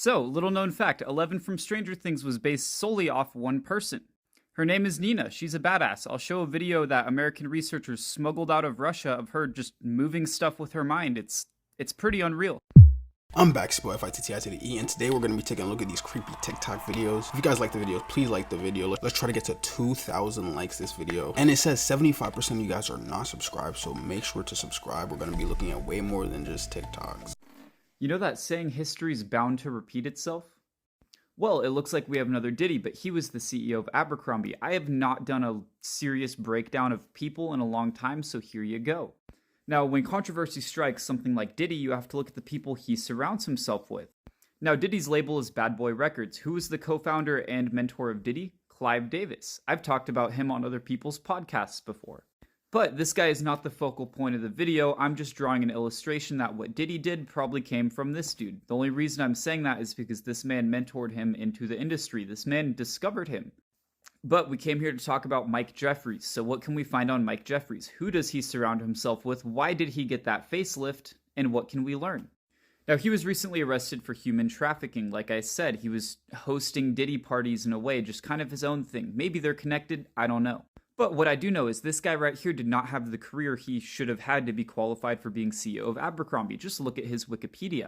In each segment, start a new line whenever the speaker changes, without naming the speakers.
So, little known fact, 11 from Stranger Things was based solely off one person. Her name is Nina. She's a badass. I'll show a video that American researchers smuggled out of Russia of her just moving stuff with her mind. It's pretty unreal.
I'm back, SpoiFi to the E, and today we're going to be taking a look at these creepy TikTok videos. If you guys like the videos, please like the video. Let's try to get to 2,000 likes this video. And it says 75% of you guys are not subscribed, so make sure to subscribe. We're going to be looking at way more than just TikToks.
You know that saying, history's bound to repeat itself? Well, it looks like we have another Diddy, but he was the CEO of Abercrombie. I have not done a serious breakdown of people in a long time, so here you go. Now, when controversy strikes something like Diddy, you have to look at the people he surrounds himself with. Now, Diddy's label is Bad Boy Records. Who is the co-founder and mentor of Diddy? Clive Davis. I've talked about him on other people's podcasts before. But this guy is not the focal point of the video. I'm just drawing an illustration that what Diddy did probably came from this dude. The only reason I'm saying that is because this man mentored him into the industry. This man discovered him. But we came here to talk about Mike Jeffries. So what can we find on Mike Jeffries? Who does he surround himself with? Why did he get that facelift? And what can we learn? Now, he was recently arrested for human trafficking. Like I said, he was hosting Diddy parties in a way, just kind of his own thing. Maybe they're connected, I don't know. But what I do know is this guy right here did not have the career he should have had to be qualified for being CEO of Abercrombie. Just look at his Wikipedia.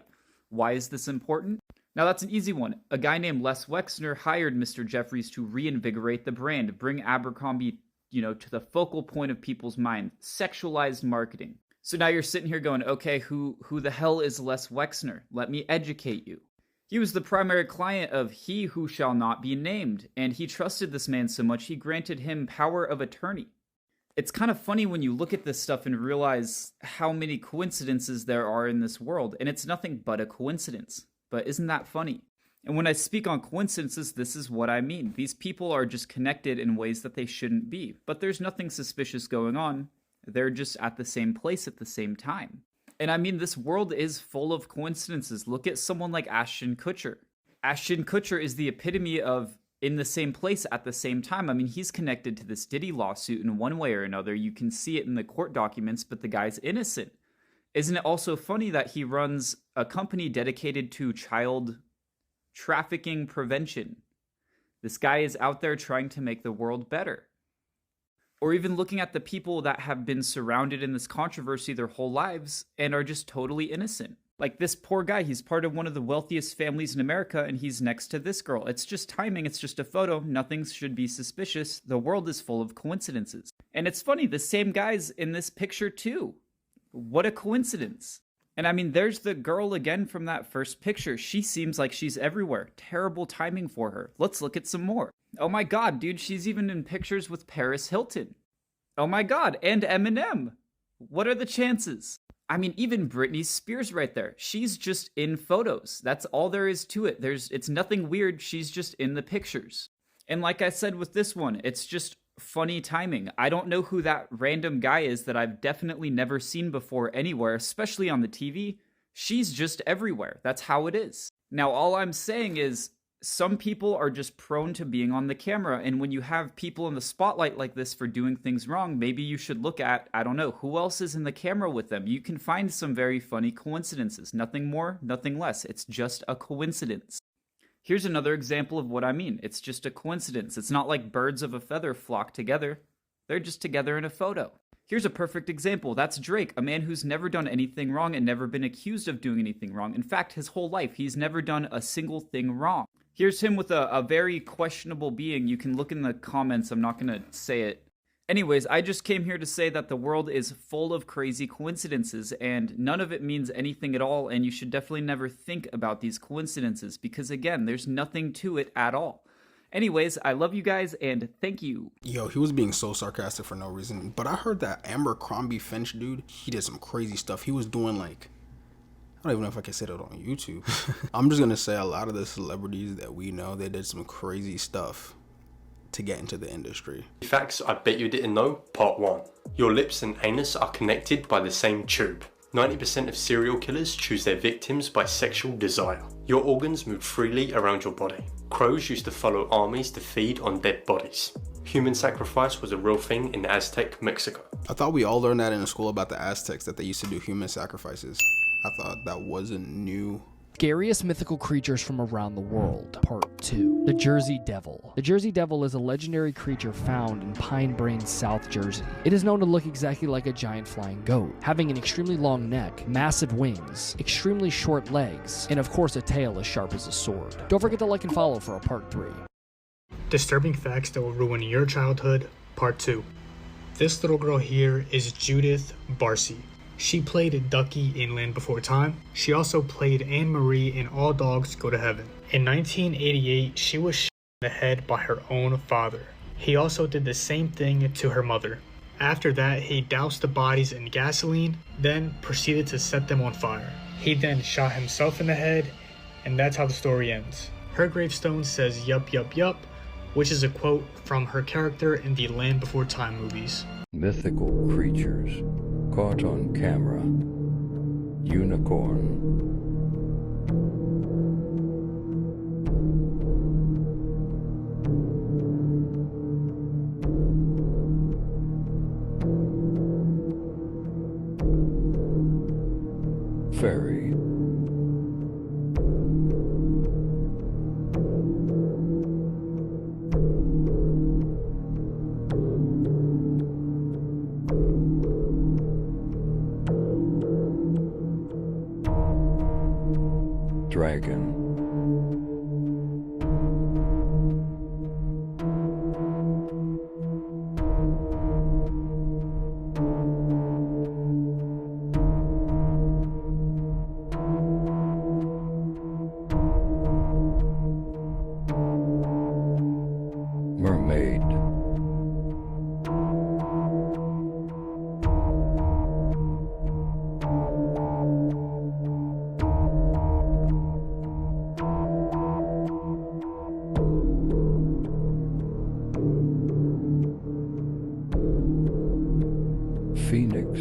Why is this important? Now, that's an easy one. A guy named Les Wexner hired Mr. Jeffries to reinvigorate the brand, bring Abercrombie, to the focal point of people's mind, sexualized marketing. So now you're sitting here going, okay, who the hell is Les Wexner? Let me educate you. He was the primary client of He Who Shall Not Be Named, and he trusted this man so much he granted him power of attorney. It's kind of funny when you look at this stuff and realize how many coincidences there are in this world, and it's nothing but a coincidence. But isn't that funny? And when I speak on coincidences, this is what I mean. These people are just connected in ways that they shouldn't be. But there's nothing suspicious going on. They're just at the same place at the same time. And I mean, this world is full of coincidences. Look at someone like Ashton Kutcher. Ashton Kutcher is the epitome of in the same place at the same time. I mean, he's connected to this Diddy lawsuit in one way or another. You can see it in the court documents, but the guy's innocent. Isn't it also funny that he runs a company dedicated to child trafficking prevention? This guy is out there trying to make the world better. Or even looking at the people that have been surrounded in this controversy their whole lives and are just totally innocent. Like this poor guy, he's part of one of the wealthiest families in America and he's next to this girl. It's just timing, it's just a photo, nothing should be suspicious. The world is full of coincidences. And it's funny, the same guy's in this picture too. What a coincidence. And I mean, there's the girl again from that first picture. She seems like she's everywhere. Terrible timing for her. Let's look at some more. Oh my god, dude, she's even in pictures with Paris Hilton. Oh my god, and Eminem. What are the chances? I mean, even Britney Spears right there. She's just in photos. That's all there is to it. It's nothing weird. She's just in the pictures. And like I said with this one, it's just funny timing. I don't know who that random guy is that I've definitely never seen before anywhere, especially on the TV. She's just everywhere. That's how it is. Now, all I'm saying is some people are just prone to being on the camera, and when you have people in the spotlight like this for doing things wrong, maybe you should look at, I don't know, who else is in the camera with them. You can find some very funny coincidences. Nothing more, nothing less. It's just a coincidence. Here's another example of what I mean. It's just a coincidence. It's not like birds of a feather flock together. They're just together in a photo. Here's a perfect example. That's Drake, a man who's never done anything wrong and never been accused of doing anything wrong. In fact, his whole life, he's never done a single thing wrong. Here's him with a very questionable being. You can look in the comments. I'm not going to say it. Anyways, I just came here to say that the world is full of crazy coincidences and none of it means anything at all, and you should definitely never think about these coincidences because, again, there's nothing to it at all. Anyways, I love you guys and thank you.
Yo, he was being so sarcastic for no reason, but I heard that Abercrombie Finch dude, he did some crazy stuff. He was doing like, I don't even know if I can say that on YouTube. I'm just going to say a lot of the celebrities that we know, they did some crazy stuff to get into the industry.
Facts I bet you didn't know, part 1. Your lips and anus are connected by the same tube. 90% of serial killers choose their victims by sexual desire. Your organs move freely around your body. Crows used to follow armies to feed on dead bodies. Human sacrifice was a real thing in Aztec Mexico.
I thought we all learned that in school about the Aztecs, that they used to do human sacrifices. I thought that wasn't new
Scariest mythical creatures from around the world, Part 2. The Jersey Devil. The Jersey Devil is a legendary creature found in Pine Brain, South Jersey. It is known to look exactly like a giant flying goat, having an extremely long neck, massive wings, extremely short legs, and of course a tail as sharp as a sword. Don't forget to like and follow for a Part 3.
Disturbing facts that will ruin your childhood, Part 2. This little girl here is Judith Barcy. She played Ducky in Land Before Time. She also played Anne Marie in All Dogs Go to Heaven. In 1988, she was shot in the head by her own father. He also did the same thing to her mother. After that, he doused the bodies in gasoline, then proceeded to set them on fire. He then shot himself in the head, and that's how the story ends. Her gravestone says yup yup yup, which is a quote from her character in the Land Before Time movies.
Mythical creatures caught on camera. Unicorn. Fairy. Dragon. Mermaid. Phoenix.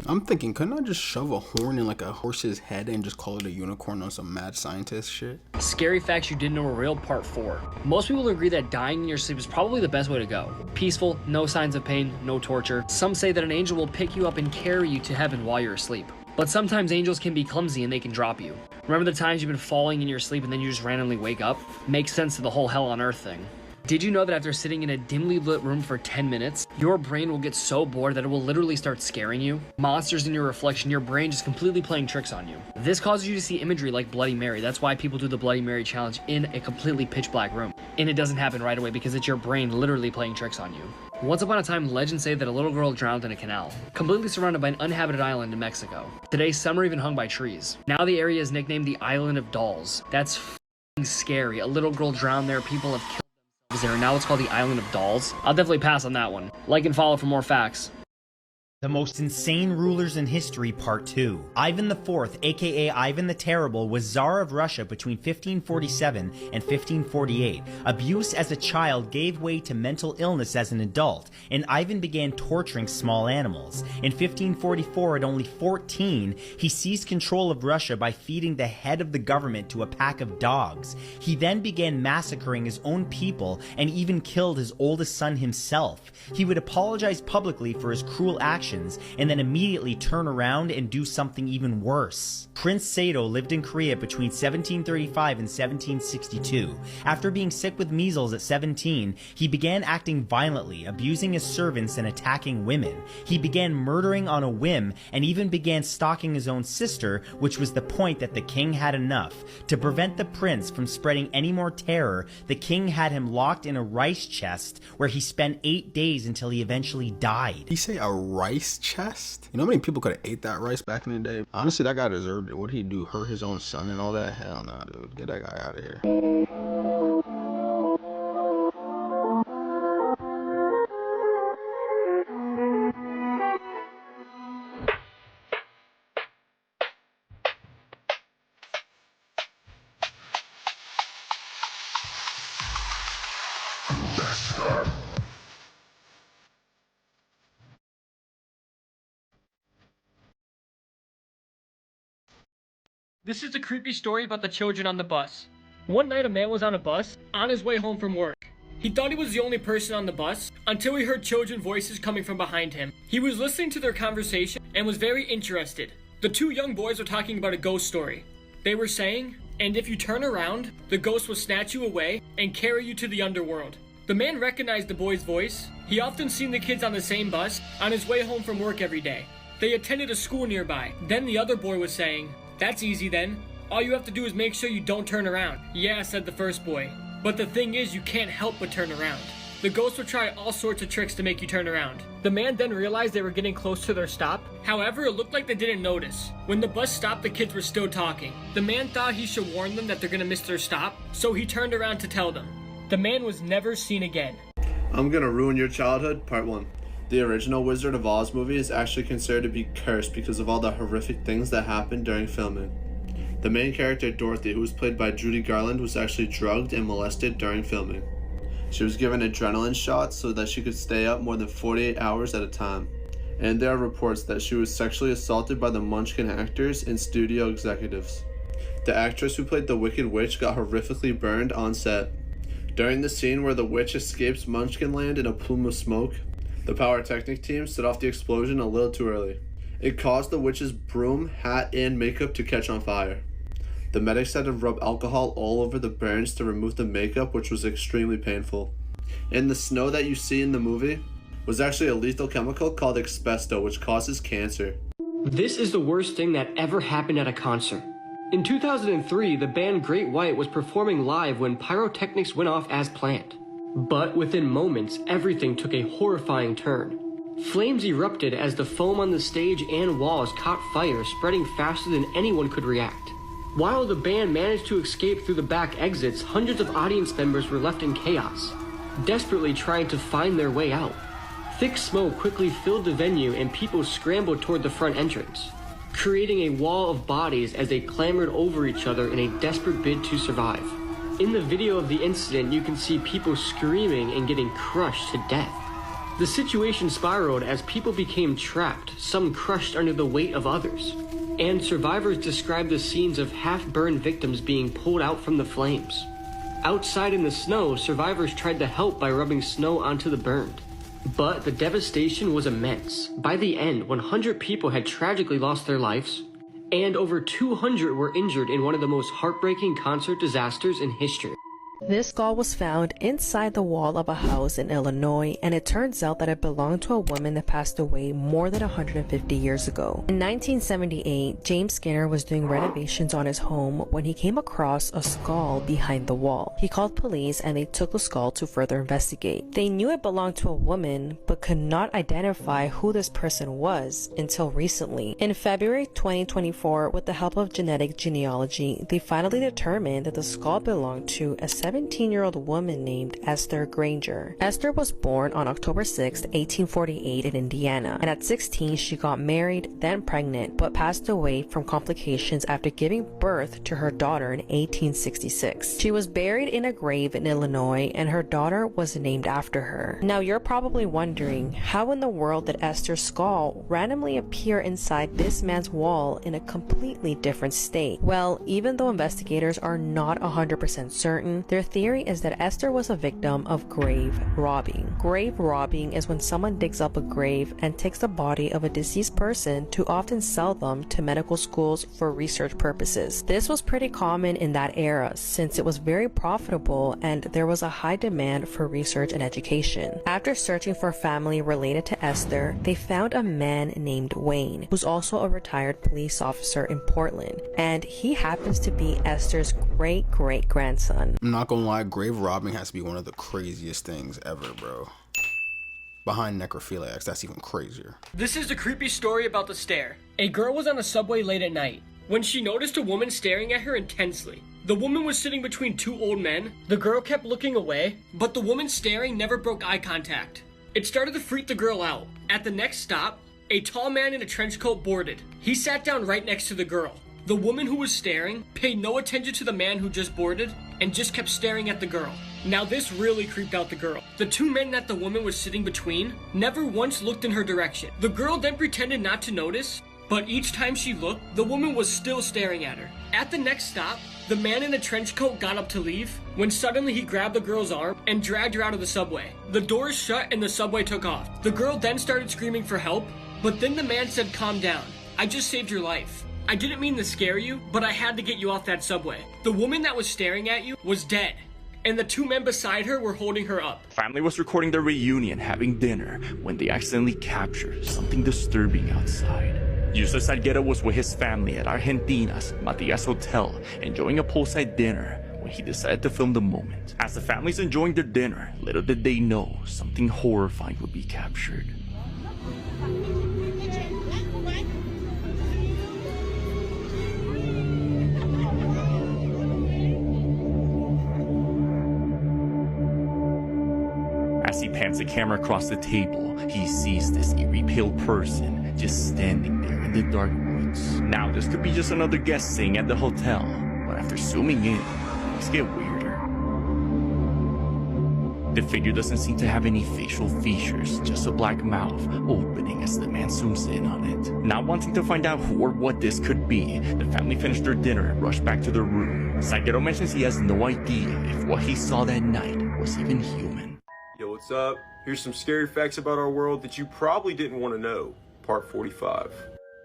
I'm thinking, couldn't I just shove a horn in like a horse's head and just call it a unicorn on some mad scientist shit?
Scary facts you didn't know were real, Part 4. Most people agree that dying in your sleep is probably the best way to go. Peaceful, no signs of pain, no torture. Some say that an angel will pick you up and carry you to heaven while you're asleep. But sometimes angels can be clumsy and they can drop you. Remember the times you've been falling in your sleep and then you just randomly wake up? Makes sense to the whole hell on earth thing. Did you know that after sitting in a dimly lit room for 10 minutes, your brain will get so bored that it will literally start scaring you? Monsters in your reflection, your brain just completely playing tricks on you. This causes you to see imagery like Bloody Mary. That's why people do the Bloody Mary challenge in a completely pitch black room. And it doesn't happen right away because it's your brain literally playing tricks on you. Once upon a time, legends say that a little girl drowned in a canal, completely surrounded by an uninhabited island in Mexico. Today, some are even hung by trees. Now the area is nicknamed the Island of Dolls. That's f***ing scary. A little girl drowned there, people have killed themselves there, and now it's called the Island of Dolls. I'll definitely pass on that one. Like and follow for more facts.
The Most Insane Rulers in History, Part 2. Ivan IV, aka Ivan the Terrible, was Tsar of Russia between 1547 and 1548. Abuse as a child gave way to mental illness as an adult, and Ivan began torturing small animals. In 1544, at only 14, he seized control of Russia by feeding the head of the government to a pack of dogs. He then began massacring his own people and even killed his oldest son himself. He would apologize publicly for his cruel actions and then immediately turn around and do something even worse. Prince Sado lived in Korea between 1735 and 1762. After being sick with measles at 17, he began acting violently, abusing his servants and attacking women. He began murdering on a whim and even began stalking his own sister, which was the point that the king had enough. To prevent the prince from spreading any more terror, the king had him locked in a rice chest where he spent 8 days until he eventually died.
He say a rice chest? You know how many people could have ate that rice back in the day? Honestly, that guy deserved it. What did he do? Hurt his own son and all that? Hell nah, dude. Get that guy out of here.
This is a creepy story about the children on the bus.
One night a man was on a bus on his way home from work. He thought he was the only person on the bus until he heard children's voices coming from behind him. He was listening to their conversation and was very interested. The two young boys were talking about a ghost story. They were saying, and if you turn around, the ghost will snatch you away and carry you to the underworld. The man recognized the boy's voice. He often seen the kids on the same bus on his way home from work every day. They attended a school nearby. Then the other boy was saying, "That's easy then. All you have to do is make sure you don't turn around." "Yeah," said the first boy. "But the thing is, you can't help but turn around. The ghost will try all sorts of tricks to make you turn around." The man then realized they were getting close to their stop. However, it looked like they didn't notice. When the bus stopped, the kids were still talking. The man thought he should warn them that they're gonna miss their stop, so he turned around to tell them. The man was never seen again.
I'm Gonna Ruin Your Childhood, Part 1. The original Wizard of Oz movie is actually considered to be cursed because of all the horrific things that happened during filming. The main character, Dorothy, who was played by Judy Garland, was actually drugged and molested during filming. She was given adrenaline shots so that she could stay up more than 48 hours at a time. And there are reports that she was sexually assaulted by the Munchkin actors and studio executives. The actress who played the Wicked Witch got horrifically burned on set. During the scene where the witch escapes Munchkinland in a plume of smoke, the pyrotechnic team set off the explosion a little too early. It caused the witch's broom, hat, and makeup to catch on fire. The medics had to rub alcohol all over the burns to remove the makeup, which was extremely painful. And the snow that you see in the movie was actually a lethal chemical called asbesto, which causes cancer.
This is the worst thing that ever happened at a concert. In 2003, the band Great White was performing live when pyrotechnics went off as planned. But within moments, everything took a horrifying turn. Flames erupted as the foam on the stage and walls caught fire, spreading faster than anyone could react. While the band managed to escape through the back exits, hundreds of audience members were left in chaos, desperately trying to find their way out. Thick smoke quickly filled the venue and people scrambled toward the front entrance, creating a wall of bodies as they clambered over each other in a desperate bid to survive. In the video of the incident, you can see people screaming and getting crushed to death. The situation spiraled as people became trapped, some crushed under the weight of others. And survivors described the scenes of half-burned victims being pulled out from the flames. Outside in the snow, survivors tried to help by rubbing snow onto the burned. But the devastation was immense. By the end, 100 people had tragically lost their lives, and over 200 were injured in one of the most heartbreaking concert disasters in history.
This skull was found inside the wall of a house in Illinois, and it turns out that it belonged to a woman that passed away more than 150 years ago. In 1978, James Skinner was doing renovations on his home when he came across a skull behind the wall. He called police and they took the skull to further investigate. They knew it belonged to a woman, but could not identify who this person was until recently. In February 2024, with the help of genetic genealogy, they finally determined that the skull belonged to a 17-year-old woman named Esther Granger. Esther was born on October 6, 1848 in Indiana, and at 16 she got married, then pregnant, but passed away from complications after giving birth to her daughter in 1866. She was buried in a grave in Illinois, and her daughter was named after her. Now you're probably wondering, how in the world did Esther's skull randomly appear inside this man's wall in a completely different state? Well, even though investigators are not 100% certain, their theory is that Esther was a victim of grave robbing. Grave robbing is when someone digs up a grave and takes the body of a deceased person to often sell them to medical schools for research purposes. This was pretty common in that era since it was very profitable and there was a high demand for research and education. After searching for family related to Esther, they found a man named Wayne, who's also a retired police officer in Portland, and he happens to be Esther's great-great-grandson.
I'm not gonna lie, grave robbing has to be one of the craziest things ever, bro. Behind necrophiliacs, that's even crazier.
This is the creepy story about the stare. A girl was on a subway late at night when she noticed a woman staring at her intensely. The woman was sitting between two old men. The girl kept looking away, but the woman staring never broke eye contact. It started to freak the girl out. At the next stop, a tall man in a trench coat boarded. He sat down right next to the girl. The woman who was staring paid no attention to the man who just boarded and just kept staring at the girl. Now this really creeped out the girl. The two men that the woman was sitting between never once looked in her direction. The girl then pretended not to notice But each time she looked, the woman was still staring at her. At the next stop, the man in the trench coat got up to leave when suddenly he grabbed the girl's arm and dragged her out of the subway. The doors shut and the subway took off. The girl then started screaming for help, but then the man said, "Calm down. I just saved your life. I didn't mean to scare you, but I had to get you off that subway." The woman that was staring at you was dead, and the two men beside her were holding her up.
Family was recording their reunion, having dinner, when they accidentally captured something disturbing outside. User Salguero was with his family at Argentina's Matias Hotel, enjoying a poolside dinner when he decided to film the moment. As the family's enjoying their dinner, little did they know something horrifying would be captured. As he pans the camera across the table, he sees this eerie pale person just standing there in the dark woods. Now, this could be just another guest staying at the hotel, but after zooming in, things get weirder. The figure doesn't seem to have any facial features, just a black mouth opening as the man zooms in on it. Not wanting to find out who or what this could be, the family finished their dinner and rushed back to their room. Salguero mentions he has no idea if what he saw that night was even human.
Yo, what's up? Here's some scary facts about our world that you probably didn't want to know. Part 45.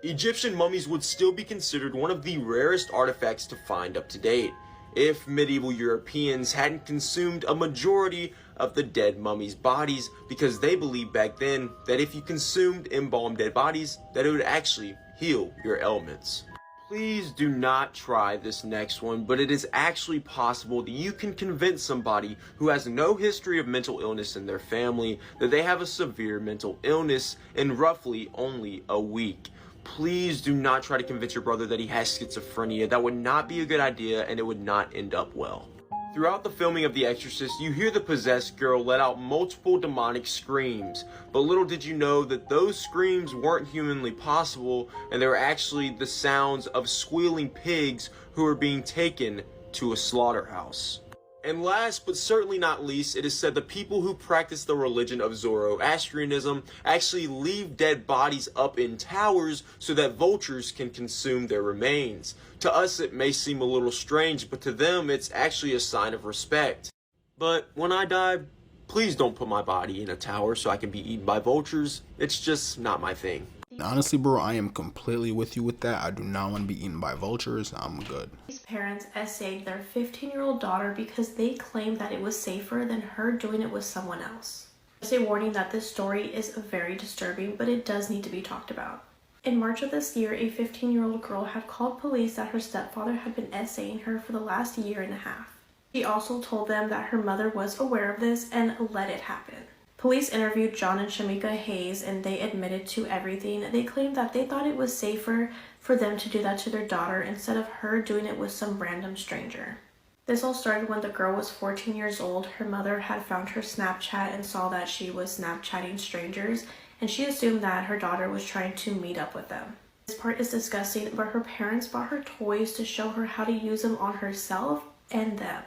Egyptian mummies would still be considered one of the rarest artifacts to find up to date, if medieval Europeans hadn't consumed a majority of the dead mummies' bodies, because they believed back then that if you consumed embalmed dead bodies, that it would actually heal your ailments. Please do not try this next one, but it is actually possible that you can convince somebody who has no history of mental illness in their family that they have a severe mental illness in roughly only a week. Please do not try to convince your brother that he has schizophrenia. That would not be a good idea, and it would not end up well. Throughout the filming of The Exorcist, you hear the possessed girl let out multiple demonic screams, but little did you know that those screams weren't humanly possible, and they were actually the sounds of squealing pigs who were being taken to a slaughterhouse. And last but certainly not least, it is said the people who practice the religion of Zoroastrianism actually leave dead bodies up in towers so that vultures can consume their remains. To us it may seem a little strange, but to them it's actually a sign of respect. But when I die, please don't put my body in a tower so I can be eaten by vultures. It's just not my thing.
Honestly, bro, I am completely with you with that. I do not want to be eaten by vultures. I'm good.
These parents essayed their 15-year-old daughter because they claimed that it was safer than her doing it with someone else. Just a warning that this story is very disturbing, but it does need to be talked about. In March of this year, a 15-year-old girl had called police that her stepfather had been essaying her for the last year and a half. She also told them that her mother was aware of this and let it happen. Police interviewed John and Shamika Hayes, and they admitted to everything. They claimed that they thought it was safer for them to do that to their daughter instead of her doing it with some random stranger. This all started when the girl was 14 years old. Her mother had found her Snapchat and saw that she was Snapchatting strangers, and she assumed that her daughter was trying to meet up with them. This part is disgusting, but her parents bought her toys to show her how to use them on herself and them.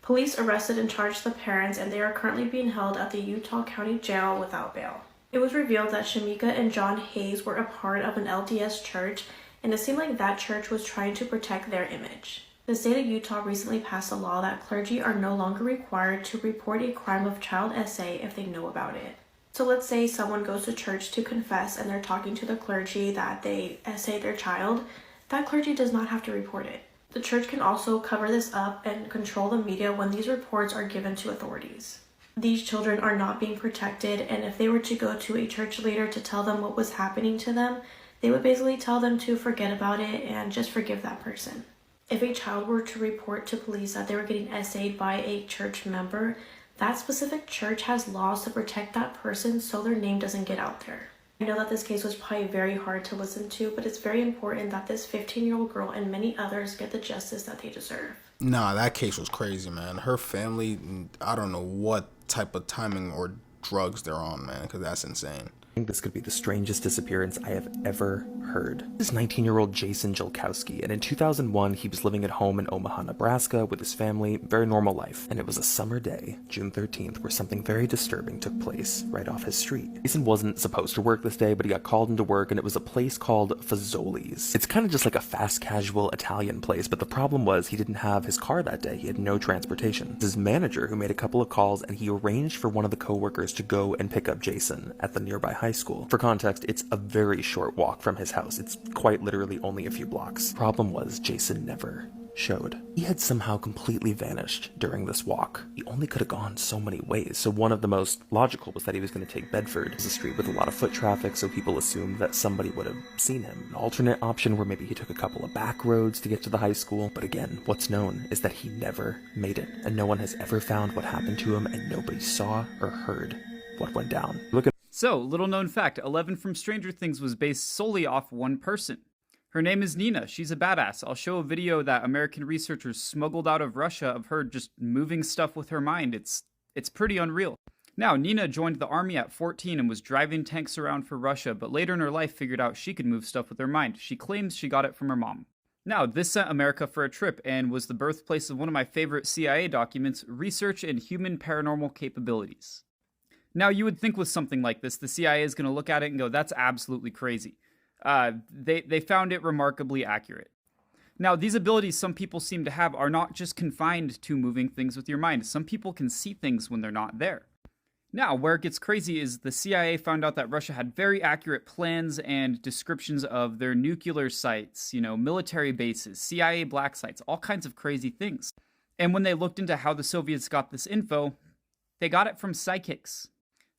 Police arrested and charged the parents, and they are currently being held at the Utah County Jail without bail. It was revealed that Shamika and John Hayes were a part of an LDS church, and it seemed like that church was trying to protect their image. The state of Utah recently passed a law that clergy are no longer required to report a crime of child essay if they know about it. So let's say someone goes to church to confess and they're talking to the clergy that they essay their child. That clergy does not have to report it. The church can also cover this up and control the media when these reports are given to authorities. These children are not being protected, and if they were to go to a church leader to tell them what was happening to them, they would basically tell them to forget about it and just forgive that person. If a child were to report to police that they were getting essayed by a church member, that specific church has laws to protect that person so their name doesn't get out there. I know that this case was probably very hard to listen to, but it's very important that this 15-year-old girl and many others get the justice that they deserve.
Nah, that case was crazy, man. Her family, I don't know what type of timing or drugs they're on, man, because that's insane.
think this could be the strangest disappearance I have ever heard. This is 19-year-old Jason Jolkowski, and in 2001, he was living at home in Omaha, Nebraska with his family, very normal life. And it was a summer day, June 13th, where something very disturbing took place right off his street. Jason wasn't supposed to work this day, but he got called into work, and it was a place called Fazoli's. It's kind of just like a fast casual Italian place, but the problem was he didn't have his car that day. He had no transportation. His manager, who made a couple of calls, and he arranged for one of the co-workers to go and pick up Jason at the nearby high school. For context, it's a very short walk from his house. It's quite literally only a few blocks. Problem was, Jason never showed. He had somehow completely vanished during this walk. He only could have gone so many ways, so one of the most logical was that he was going to take Bedford. It's a street with a lot of foot traffic, so people assumed that somebody would have seen him. An alternate option where maybe he took a couple of back roads to get to the high school, but again, what's known is that he never made it, and no one has ever found what happened to him, and nobody saw or heard what went down.
So, little known fact, 11 from Stranger Things was based solely off one person. Her name is Nina. She's a badass. I'll show a video that American researchers smuggled out of Russia of her just moving stuff with her mind. It's pretty unreal. Now, Nina joined the army at 14 and was driving tanks around for Russia, but later in her life figured out she could move stuff with her mind. She claims she got it from her mom. Now, this sent America for a trip and was the birthplace of one of my favorite CIA documents, Research in Human Paranormal Capabilities. Now, you would think with something like this, the CIA is going to look at it and go, that's absolutely crazy. They found it remarkably accurate. Now, these abilities some people seem to have are not just confined to moving things with your mind. Some people can see things when they're not there. Now, where it gets crazy is the CIA found out that Russia had very accurate plans and descriptions of their nuclear sites, military bases, CIA black sites, all kinds of crazy things. And when they looked into how the Soviets got this info, they got it from psychics.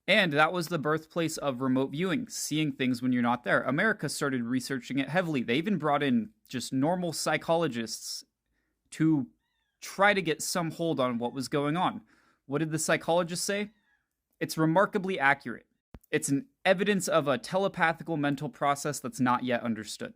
And that was the birthplace of remote viewing, seeing things when you're not there. America started researching it heavily. They even brought in just normal psychologists to try to get some hold on what was going on. What did the psychologists say? It's remarkably accurate. It's an evidence of a telepathical mental process that's not yet understood.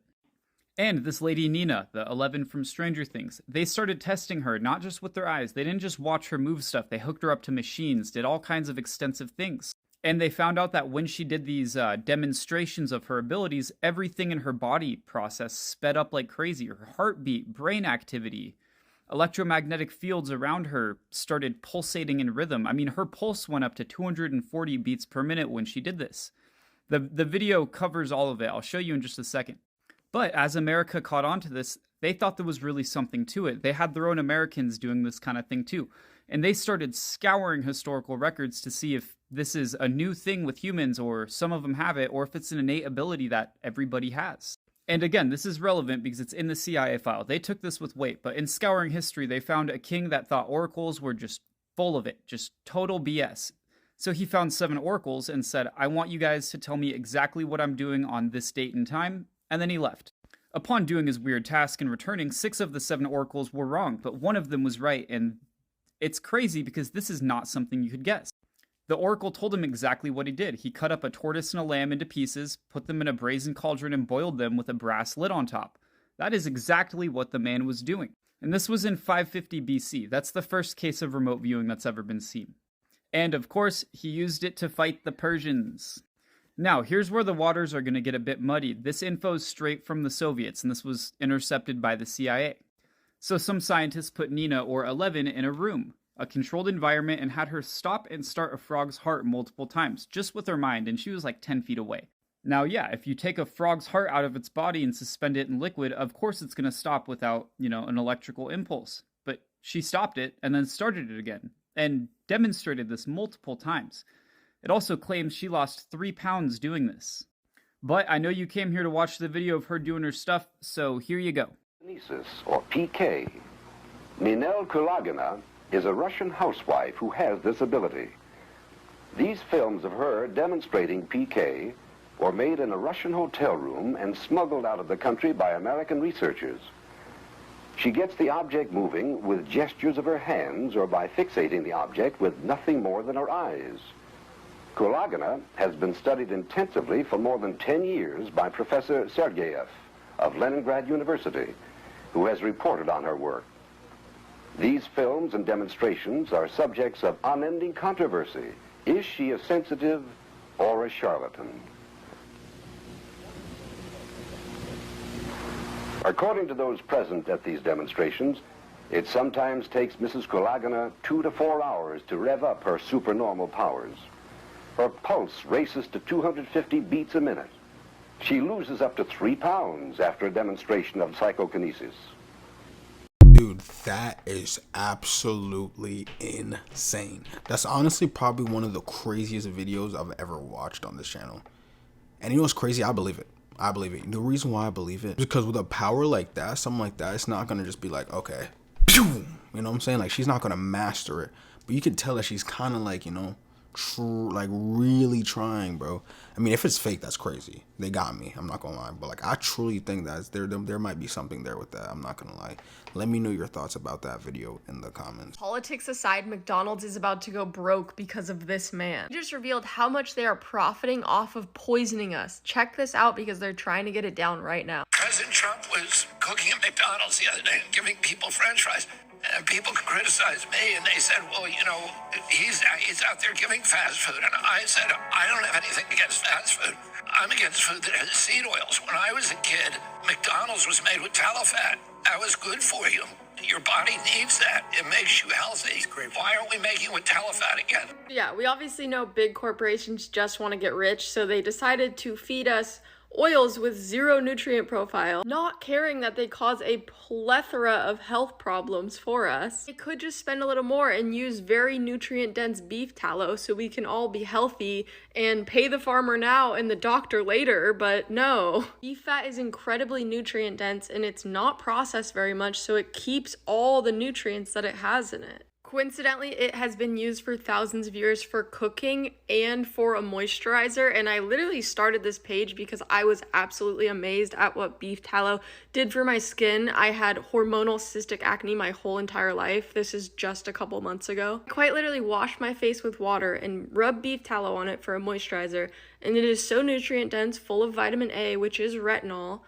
And this lady Nina, the 11 from Stranger Things, they started testing her, not just with their eyes. They didn't just watch her move stuff. They hooked her up to machines, did all kinds of extensive things. And they found out that when she did these demonstrations of her abilities, everything in her body process sped up like crazy. Her heartbeat, brain activity, electromagnetic fields around her started pulsating in rhythm. I mean, her pulse went up to 240 beats per minute when she did this. The video covers all of it. I'll show you in just a second. But as America caught on to this, they thought there was really something to it. They had their own Americans doing this kind of thing too. And they started scouring historical records to see if this is a new thing with humans, or some of them have it, or if it's an innate ability that everybody has. And again, this is relevant because it's in the CIA file. They took this with weight, but in scouring history, they found a king that thought oracles were just full of it, just total BS. So he found 7 oracles and said, I want you guys to tell me exactly what I'm doing on this date and time, and then he left. Upon doing his weird task and returning, 6 of the 7 oracles were wrong, but one of them was right, and it's crazy because this is not something you could guess. The oracle told him exactly what he did. He cut up a tortoise and a lamb into pieces, put them in a brazen cauldron, and boiled them with a brass lid on top. That is exactly what the man was doing. And this was in 550 BC. That's the first case of remote viewing that's ever been seen. And of course, he used it to fight the Persians. Now, here's where the waters are going to get a bit muddied. This info is straight from the Soviets, and this was intercepted by the CIA. So some scientists put Nina, or 11, in a room, a controlled environment, and had her stop and start a frog's heart multiple times, just with her mind, and she was like 10 feet away. Now, yeah, if you take a frog's heart out of its body and suspend it in liquid, of course it's going to stop without, an electrical impulse. But she stopped it and then started it again, and demonstrated this multiple times. It also claims she lost 3 pounds doing this. But I know you came here to watch the video of her doing her stuff, so here you go.
Or PK. Ninel Kulagina is a Russian housewife who has this ability. These films of her demonstrating PK were made in a Russian hotel room and smuggled out of the country by American researchers. She gets the object moving with gestures of her hands or by fixating the object with nothing more than her eyes. Kulagina has been studied intensively for more than 10 years by Professor Sergeyev of Leningrad University, who has reported on her work. These films and demonstrations are subjects of unending controversy. Is she a sensitive or a charlatan. According to those present at these demonstrations, it sometimes takes Mrs. Kulagina 2 to 4 hours to rev up her supernormal powers. Her pulse races to 250 beats a minute. She loses up to 3 pounds after a demonstration of psychokinesis.
Dude, that is absolutely insane. That's honestly probably one of the craziest videos I've ever watched on this channel. And you know what's crazy? I believe it. I believe it. The reason why I believe it is because with a power like that, something like that, it's not gonna just be like, okay, pew! You know what I'm saying? Like, she's not gonna master it, but you can tell that she's kind of like, you know, like really trying, bro. I mean, if it's fake, that's crazy. They got me. I'm not gonna lie, but like, I truly think that there might be something there with that. I'm not gonna lie. Let me know your thoughts about that video in the comments.
Politics aside, McDonald's is about to go broke because of this man. He just revealed how much they are profiting off of poisoning us. Check this out because they're trying to get it down right now.
President Trump was cooking at McDonald's the other day and giving people French fries. And people could criticize me, and they said, well, you know, he's out there giving fast food. And I said, I don't have anything against fast food. I'm against food that has seed oils. When I was a kid, McDonald's was made with tallow fat. That was good for you. Your body needs that. It makes you healthy. Why aren't we making it with tallow fat again?
Yeah, we obviously know big corporations just want to get rich, so they decided to feed us oils with zero nutrient profile, not caring that they cause a plethora of health problems for us. They could just spend a little more and use very nutrient dense beef tallow so we can all be healthy and pay the farmer now and the doctor later, but no. Beef fat is incredibly nutrient dense and it's not processed very much, so it keeps all the nutrients that it has in it. Coincidentally, it has been used for thousands of years for cooking and for a moisturizer, and I literally started this page because I was absolutely amazed at what beef tallow did for my skin. I had hormonal cystic acne my whole entire life. This is just a couple months ago. I quite literally washed my face with water and rubbed beef tallow on it for a moisturizer, and it is so nutrient dense, full of vitamin A, which is retinol,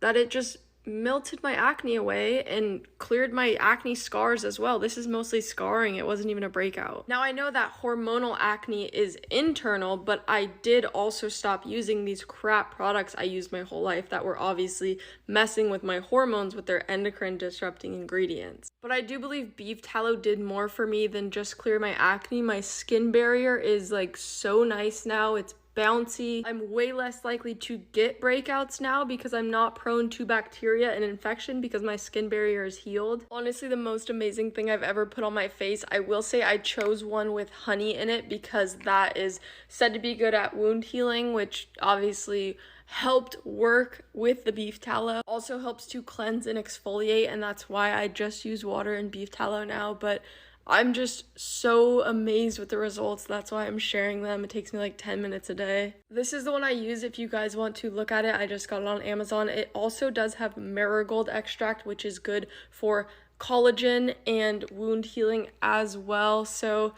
that it just melted my acne away and cleared my acne scars as well. This is mostly scarring. It wasn't even a breakout. Now, I know that hormonal acne is internal, but I did also stop using these crap products I used my whole life that were obviously messing with my hormones with their endocrine disrupting ingredients. But I do believe beef tallow did more for me than just clear my acne. My skin barrier is like so nice now. It's bouncy. I'm way less likely to get breakouts now because I'm not prone to bacteria and infection because my skin barrier is healed. Honestly, the most amazing thing I've ever put on my face. I will say I chose one with honey in it because that is said to be good at wound healing, which obviously helped work with the beef tallow. Also helps to cleanse and exfoliate, and that's why I just use water and beef tallow now. But I'm just so amazed with the results. That's why I'm sharing them. It takes me like 10 minutes a day. This is the one I use if you guys want to look at it. I just got it on Amazon. It also does have marigold extract, which is good for collagen and wound healing as well. So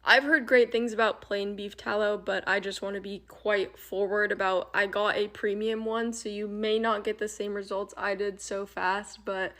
I've heard great things about plain beef tallow, but I just want to be quite forward about I got a premium one, so you may not get the same results I did so fast, but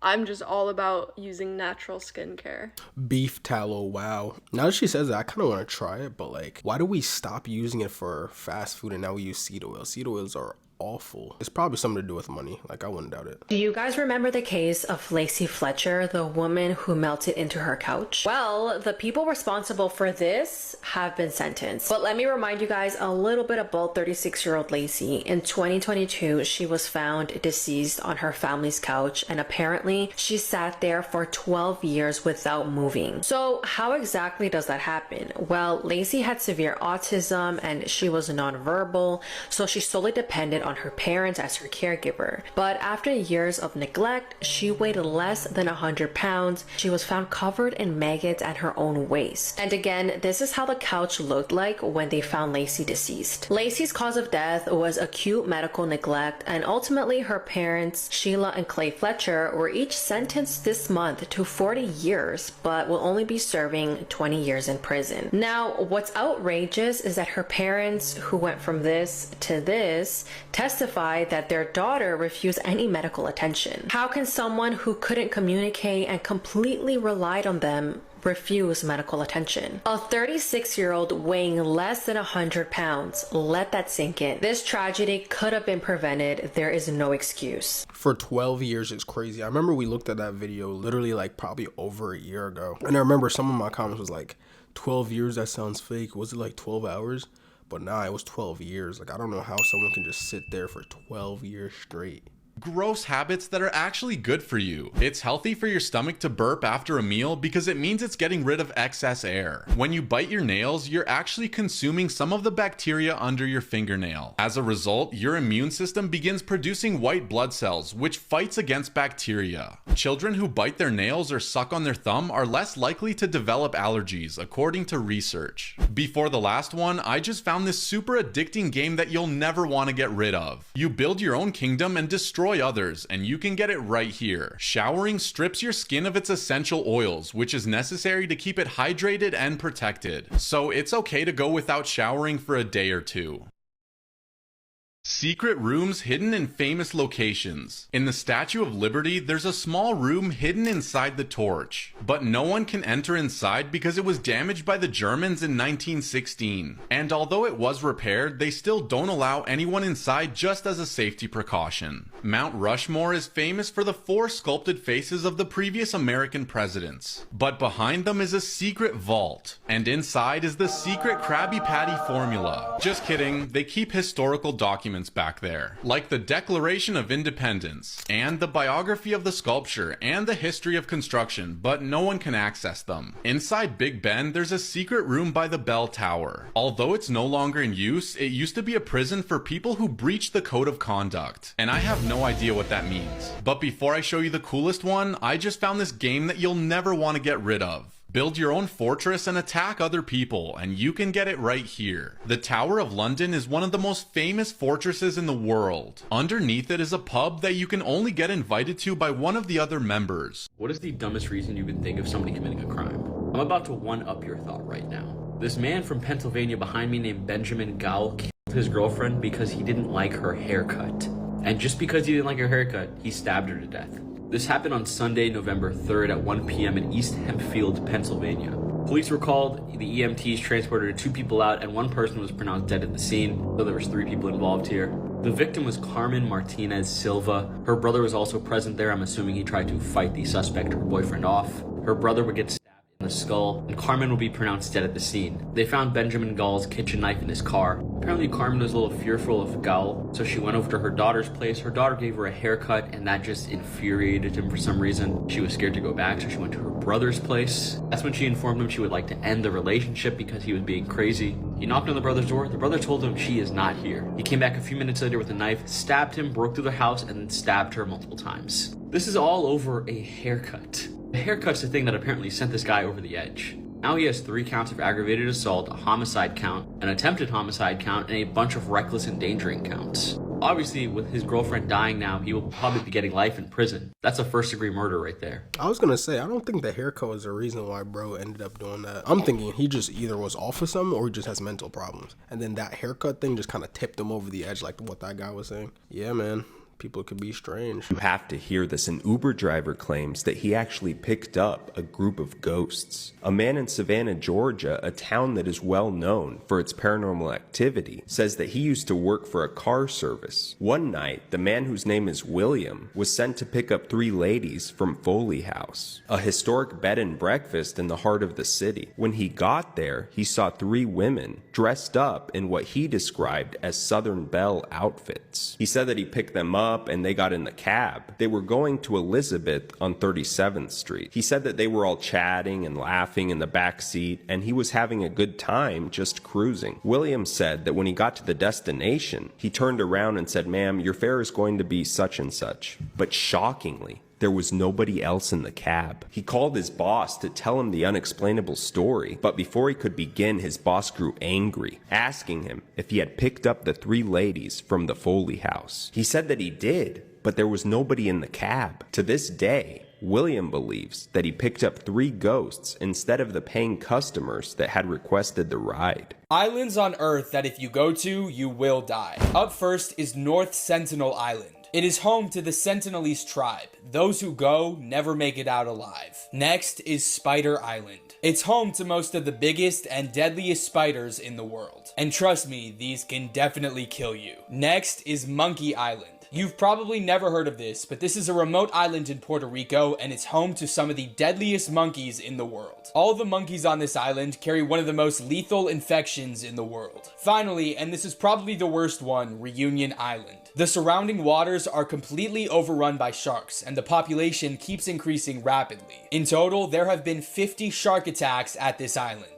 I'm just all about using natural skincare.
Beef tallow, wow. Now that she says that, I kind of want to try it, but like, why do we stop using it for fast food and now we use seed oil? Seed oils are awful. It's probably something to do with money. Like, I wouldn't doubt it.
Do you guys remember the case of Lacey Fletcher, the woman who melted into her couch? Well, the people responsible for this have been sentenced. But let me remind you guys a little bit about 36-year-old Lacey. In 2022, she was found deceased on her family's couch, and apparently she sat there for 12 years without moving. So how exactly does that happen? Well, Lacey had severe autism and she was nonverbal, so she solely depended on her parents as her caregiver. But after years of neglect, she weighed less than 100 pounds. She was found covered in maggots at her own waist. And again, this is how the couch looked like when they found Lacey deceased. Lacey's cause of death was acute medical neglect, and ultimately her parents, Sheila and Clay Fletcher, were each sentenced this month to 40 years, but will only be serving 20 years in prison. Now, what's outrageous is that her parents, who went from this to this, testified that their daughter refused any medical attention. How can someone who couldn't communicate and completely relied on them refused medical attention. A 36-year-old weighing less than 100 pounds. Let that sink in. This tragedy could have been prevented. There is no excuse.
For 12 years is crazy. I remember we looked at that video literally like probably over a year ago. And I remember some of my comments was like, 12 years, that sounds fake. Was it like 12 hours? But nah, it was 12 years. Like, I don't know how someone can just sit there for 12 years straight.
Gross habits that are actually good for you. It's healthy for your stomach to burp after a meal because it means it's getting rid of excess air. When you bite your nails, you're actually consuming some of the bacteria under your fingernail. As a result, your immune system begins producing white blood cells, which fights against bacteria. Children who bite their nails or suck on their thumb are less likely to develop allergies, according to research. Before the last one, I just found this super addicting game that you'll never want to get rid of. You build your own kingdom and destroy others, and you can get it right here. Showering strips your skin of its essential oils, which is necessary to keep it hydrated and protected. So it's okay to go without showering for a day or two. Secret rooms hidden in famous locations. In the Statue of Liberty, there's a small room hidden inside the torch, but no one can enter inside because it was damaged by the Germans in 1916. And although it was repaired, they still don't allow anyone inside just as a safety precaution. Mount Rushmore is famous for the 4 sculpted faces of the previous American presidents, but behind them is a secret vault, and inside is the secret Krabby Patty formula. Just kidding, they keep historical documents back there, like the Declaration of Independence, and the biography of the sculpture, and the history of construction, but no one can access them. Inside Big Ben, there's a secret room by the bell tower. Although it's no longer in use, it used to be a prison for people who breached the code of conduct, and I have no idea what that means. But before I show you the coolest one, I just found this game that you'll never want to get rid of. Build your own fortress and attack other people, and you can get it right here. The Tower of London is one of the most famous fortresses in the world. Underneath it is a pub that you can only get invited to by one of the other members.
What is the dumbest reason you would think of somebody committing a crime? I'm about to one-up your thought right now. This man from Pennsylvania behind me named Benjamin Gowell killed his girlfriend because he didn't like her haircut. And just because he didn't like her haircut, he stabbed her to death. This happened on Sunday, November 3rd at 1 p.m. in East Hempfield, Pennsylvania. Police were called, the EMTs transported 2 people out, and 1 person was pronounced dead at the scene, so there was 3 people involved here. The victim was Carmen Martinez Silva. Her brother was also present there. I'm assuming he tried to fight the suspect, her boyfriend, off. Her brother would get stabbed in the skull, and Carmen will be pronounced dead at the scene. They found Benjamin Gall's kitchen knife in his car. Apparently Carmen was a little fearful of Gall, so she went over to her daughter's place. Her daughter gave her a haircut, and that just infuriated him for some reason. She was scared to go back, so she went to her brother's place. That's when she informed him she would like to end the relationship because he was being crazy. He knocked on the brother's door. The brother told him she is not here. He came back a few minutes later with a knife, stabbed him, broke through the house, and then stabbed her multiple times. This is all over a haircut. The haircut's the thing that apparently sent this guy over the edge. Now he has 3 counts of aggravated assault, a homicide count, an attempted homicide count, and a bunch of reckless endangering counts. Obviously, with his girlfriend dying now, he will probably be getting life in prison. That's a first-degree murder right there.
I was gonna say, I don't think the haircut was the reason why bro ended up doing that. I'm thinking he just either was off of something or he just has mental problems. And then that haircut thing just kind of tipped him over the edge, like what that guy was saying. Yeah, man. People could be strange.
You have to hear this. An Uber driver claims that he actually picked up a group of ghosts. A man in Savannah, Georgia, a town that is well known for its paranormal activity, says that he used to work for a car service. One night, the man whose name is William was sent to pick up 3 ladies from Foley House, a historic bed and breakfast in the heart of the city. When he got there, he saw 3 women dressed up in what he described as Southern Belle outfits. He said that he picked them up and they got in the cab. They were going to Elizabeth on 37th Street. He said that they were all chatting and laughing in the back seat, and he was having a good time just cruising. William said that when he got to the destination, he turned around and said, "Ma'am, your fare is going to be such and such." But shockingly, there was nobody else in the cab. He called his boss to tell him the unexplainable story, but before he could begin, his boss grew angry, asking him if he had picked up the 3 ladies from the Foley House. He said that he did, but there was nobody in the cab. To this day, William believes that he picked up 3 ghosts instead of the paying customers that had requested the ride.
Islands on Earth that if you go to, you will die. Up first is North Sentinel Island. It is home to the Sentinelese tribe. Those who go never make it out alive. Next is Spider Island. It's home to most of the biggest and deadliest spiders in the world. And trust me, these can definitely kill you. Next is Monkey Island. You've probably never heard of this, but this is a remote island in Puerto Rico, and it's home to some of the deadliest monkeys in the world. All the monkeys on this island carry one of the most lethal infections in the world. Finally, and this is probably the worst one, Reunion Island. The surrounding waters are completely overrun by sharks, and the population keeps increasing rapidly. In total, there have been 50 shark attacks at this island.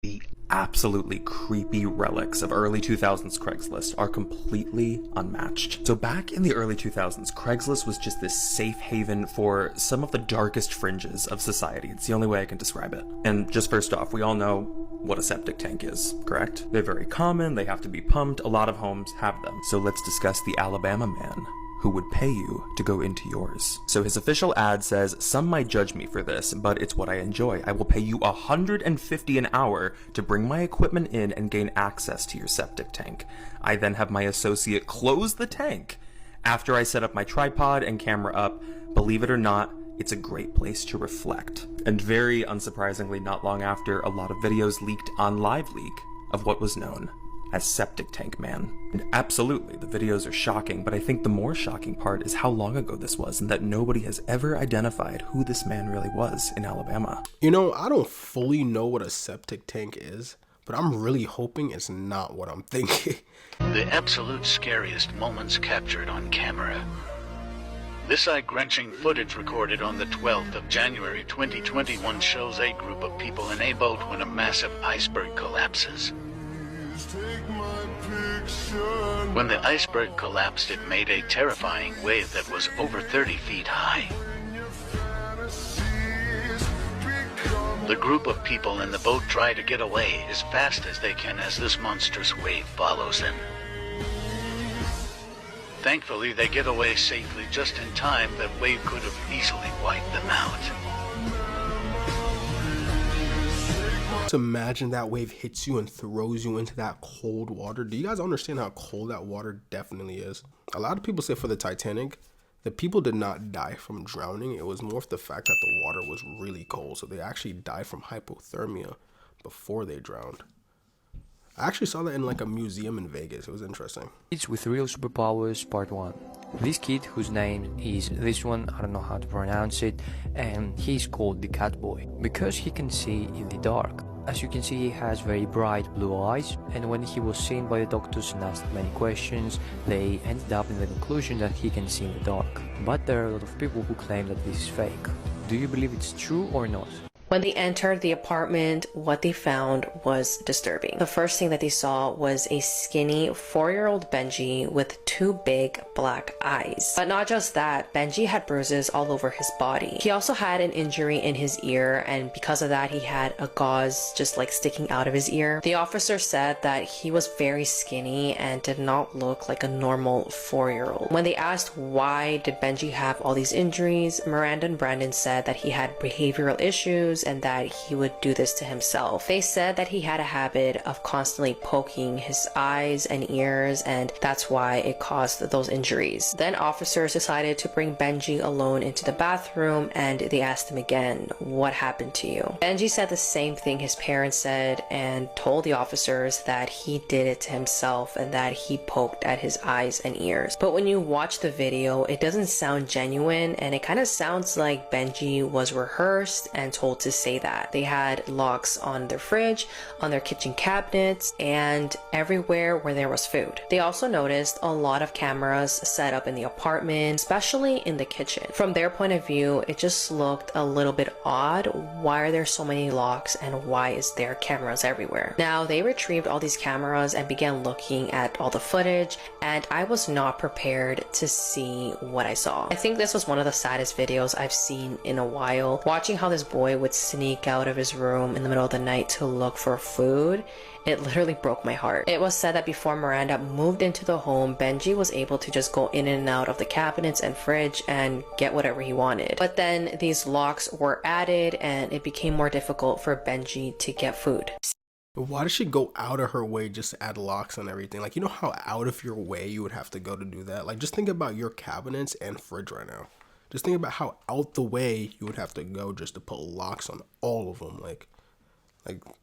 The absolutely creepy relics of early 2000s Craigslist are completely unmatched. So back in the early 2000s, Craigslist was just this safe haven for some of the darkest fringes of society. It's the only way I can describe it. And just first off, we all know what a septic tank is, correct? They're very common, they have to be pumped, a lot of homes have them. So let's discuss the Alabama man who would pay you to go into yours. So his official ad says, "Some might judge me for this, but it's what I enjoy. I will pay you $150 an hour to bring my equipment in and gain access to your septic tank. I then have my associate close the tank. After I set up my tripod and camera up, believe it or not, it's a great place to reflect." And very unsurprisingly, not long after, a lot of videos leaked on LiveLeak of what was known as Septic Tank Man. And absolutely, the videos are shocking, but I think the more shocking part is how long ago this was and that nobody has ever identified who this man really was in Alabama.
You know, I don't fully know what a septic tank is, but I'm really hoping it's not what I'm thinking.
The absolute scariest moments captured on camera. This eye-wrenching footage recorded on the 12th of January 2021 shows a group of people in a boat when a massive iceberg collapses. When the iceberg collapsed, it made a terrifying wave that was over 30 feet high. The group of people in the boat try to get away as fast as they can as this monstrous wave follows them. Thankfully, they get away safely just in time. That wave could have easily wiped them out.
Imagine that wave hits you and throws you into that cold water. Do you guys understand how cold that water definitely is? A lot of people say for the Titanic, the people did not die from drowning. It was more of the fact that the water was really cold. So they actually died from hypothermia before they drowned. I actually saw that in like a museum in Vegas. It was interesting.
Kids with Real Superpowers Part 1. This kid, whose name is this one, I don't know how to pronounce it, and he's called the Cat Boy because he can see in the dark. As you can see, he has very bright blue eyes, and when he was seen by the doctors and asked many questions, they ended up in the conclusion that he can see in the dark. But there are a lot of people who claim that this is fake. Do you believe it's true or not?
When they entered the apartment, what they found was disturbing. The first thing that they saw was a skinny 4-year-old Benji with 2 big black eyes. But not just that, Benji had bruises all over his body. He also had an injury in his ear, and because of that, he had a gauze just like sticking out of his ear. The officer said that he was very skinny and did not look like a normal 4-year-old. When they asked why did Benji have all these injuries, Miranda and Brandon said that he had behavioral issues and that he would do this to himself. They said that he had a habit of constantly poking his eyes and ears, and that's why it caused those injuries. Then officers decided to bring Benji alone into the bathroom, and they asked him again, "What happened to you?" Benji said the same thing his parents said and told the officers that he did it to himself and that he poked at his eyes and ears. But when you watch the video, it doesn't sound genuine, and it kind of sounds like Benji was rehearsed and told to say that. They had locks on their fridge, on their kitchen cabinets, and everywhere where there was food. They also noticed a lot of cameras set up in the apartment, especially in the kitchen. From their point of view, it just looked a little bit odd. Why are there so many locks and why is there cameras everywhere? Now, they retrieved all these cameras and began looking at all the footage, and I was not prepared to see what I saw. I think this was one of the saddest videos I've seen in a while. Watching how this boy would sneak out of his room in the middle of the night to look for food, it literally broke my heart. It was said that before Miranda moved into the home, Benji was able to just go in and out of the cabinets and fridge and get whatever he wanted. But then these locks were added and it became more difficult for Benji to get food.
Why does she go out of her way just to add locks on everything? Like, you know how out of your way you would have to go to do that? Like, just think about your cabinets and fridge right now. Just think about how out the way you would have to go just to put locks on all of them. Like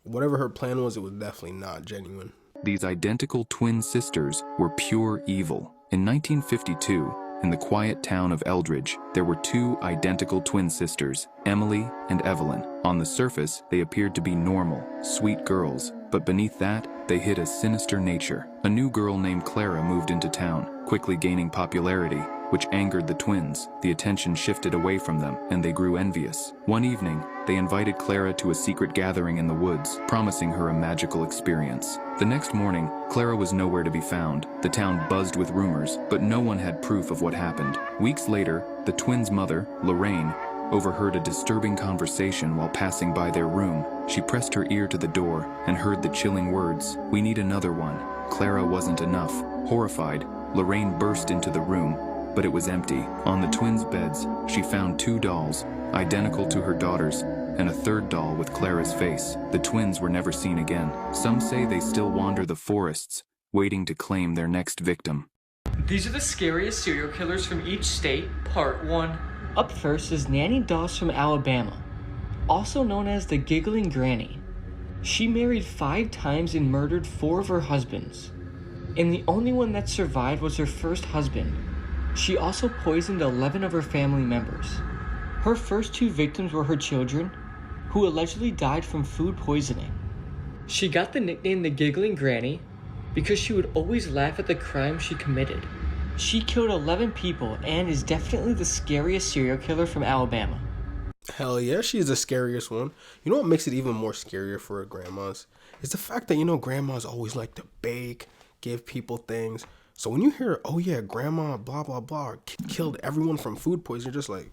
whatever her plan was, it was definitely not genuine.
These identical twin sisters were pure evil. In 1952, in the quiet town of Eldridge, there were two identical twin sisters, Emily and Evelyn. On the surface, they appeared to be normal, sweet girls, but beneath that, they hid a sinister nature. A new girl named Clara moved into town, quickly gaining popularity, which angered the twins. The attention shifted away from them, and they grew envious. One evening, they invited Clara to a secret gathering in the woods, promising her a magical experience. The next morning, Clara was nowhere to be found. The town buzzed with rumors, but no one had proof of what happened. Weeks later, the twins' mother, Lorraine, overheard a disturbing conversation while passing by their room. She pressed her ear to the door and heard the chilling words, "We need another one." Clara wasn't enough. Horrified, Lorraine burst into the room, but it was empty. On the twins' beds, she found two dolls, identical to her daughters, and a third doll with Clara's face. The twins were never seen again. Some say they still wander the forests, waiting to claim their next victim.
These are the scariest serial killers from each state, part 1. Up first is Nanny Doss from Alabama, also known as the Giggling Granny. She married 5 times and murdered 4 of her husbands, and the only one that survived was her first husband. She also poisoned 11 of her family members. Her first 2 victims were her children, who allegedly died from food poisoning. She got the nickname the Giggling Granny because she would always laugh at the crimes she committed. She killed 11 people and is definitely the scariest serial killer from Alabama.
Hell yeah, she's the scariest one. You know what makes it even more scarier for her grandmas? Is the fact that, you know, grandmas always like to bake, give people things. So when you hear, oh yeah, grandma, blah, blah, blah, killed everyone from food poisoning, you're just like,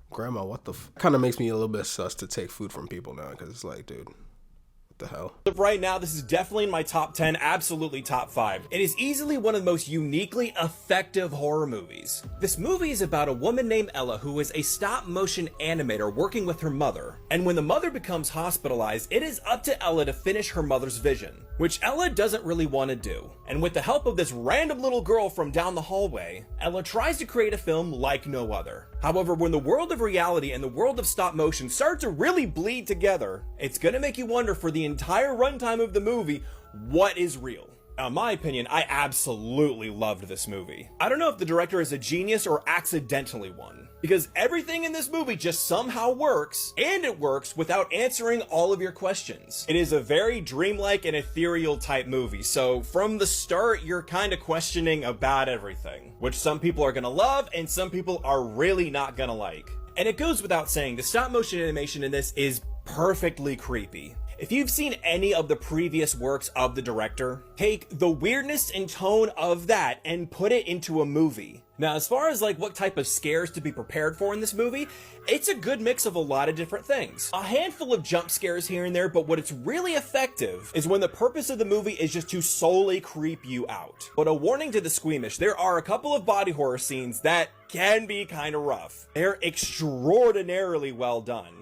grandma, what the kind of makes me a little bit sus to take food from people now, because it's like, dude, what the hell?
Right now, this is definitely in my top 10, absolutely top 5. It is easily one of the most uniquely effective horror movies. This movie is about a woman named Ella who is a stop-motion animator working with her mother. And when the mother becomes hospitalized, it is up to Ella to finish her mother's vision, which Ella doesn't really want to do. And with the help of this random little girl from down the hallway, Ella tries to create a film like no other. However, when the world of reality and the world of stop motion start to really bleed together, it's gonna make you wonder for the entire runtime of the movie, what is real? Now, in my opinion, I absolutely loved this movie. I don't know if the director is a genius or accidentally one, because everything in this movie just somehow works, and it works without answering all of your questions. It is a very dreamlike and ethereal type movie, so from the start, you're kind of questioning about everything, which some people are gonna love and some people are really not gonna like. And it goes without saying, the stop motion animation in this is perfectly creepy. If you've seen any of the previous works of the director, take the weirdness and tone of that and put it into a movie. Now, as far as like what type of scares to be prepared for in this movie, it's a good mix of a lot of different things. A handful of jump scares here and there, but what it's really effective is when the purpose of the movie is just to solely creep you out. But a warning to the squeamish, there are a couple of body horror scenes that can be kind of rough. They're extraordinarily well done.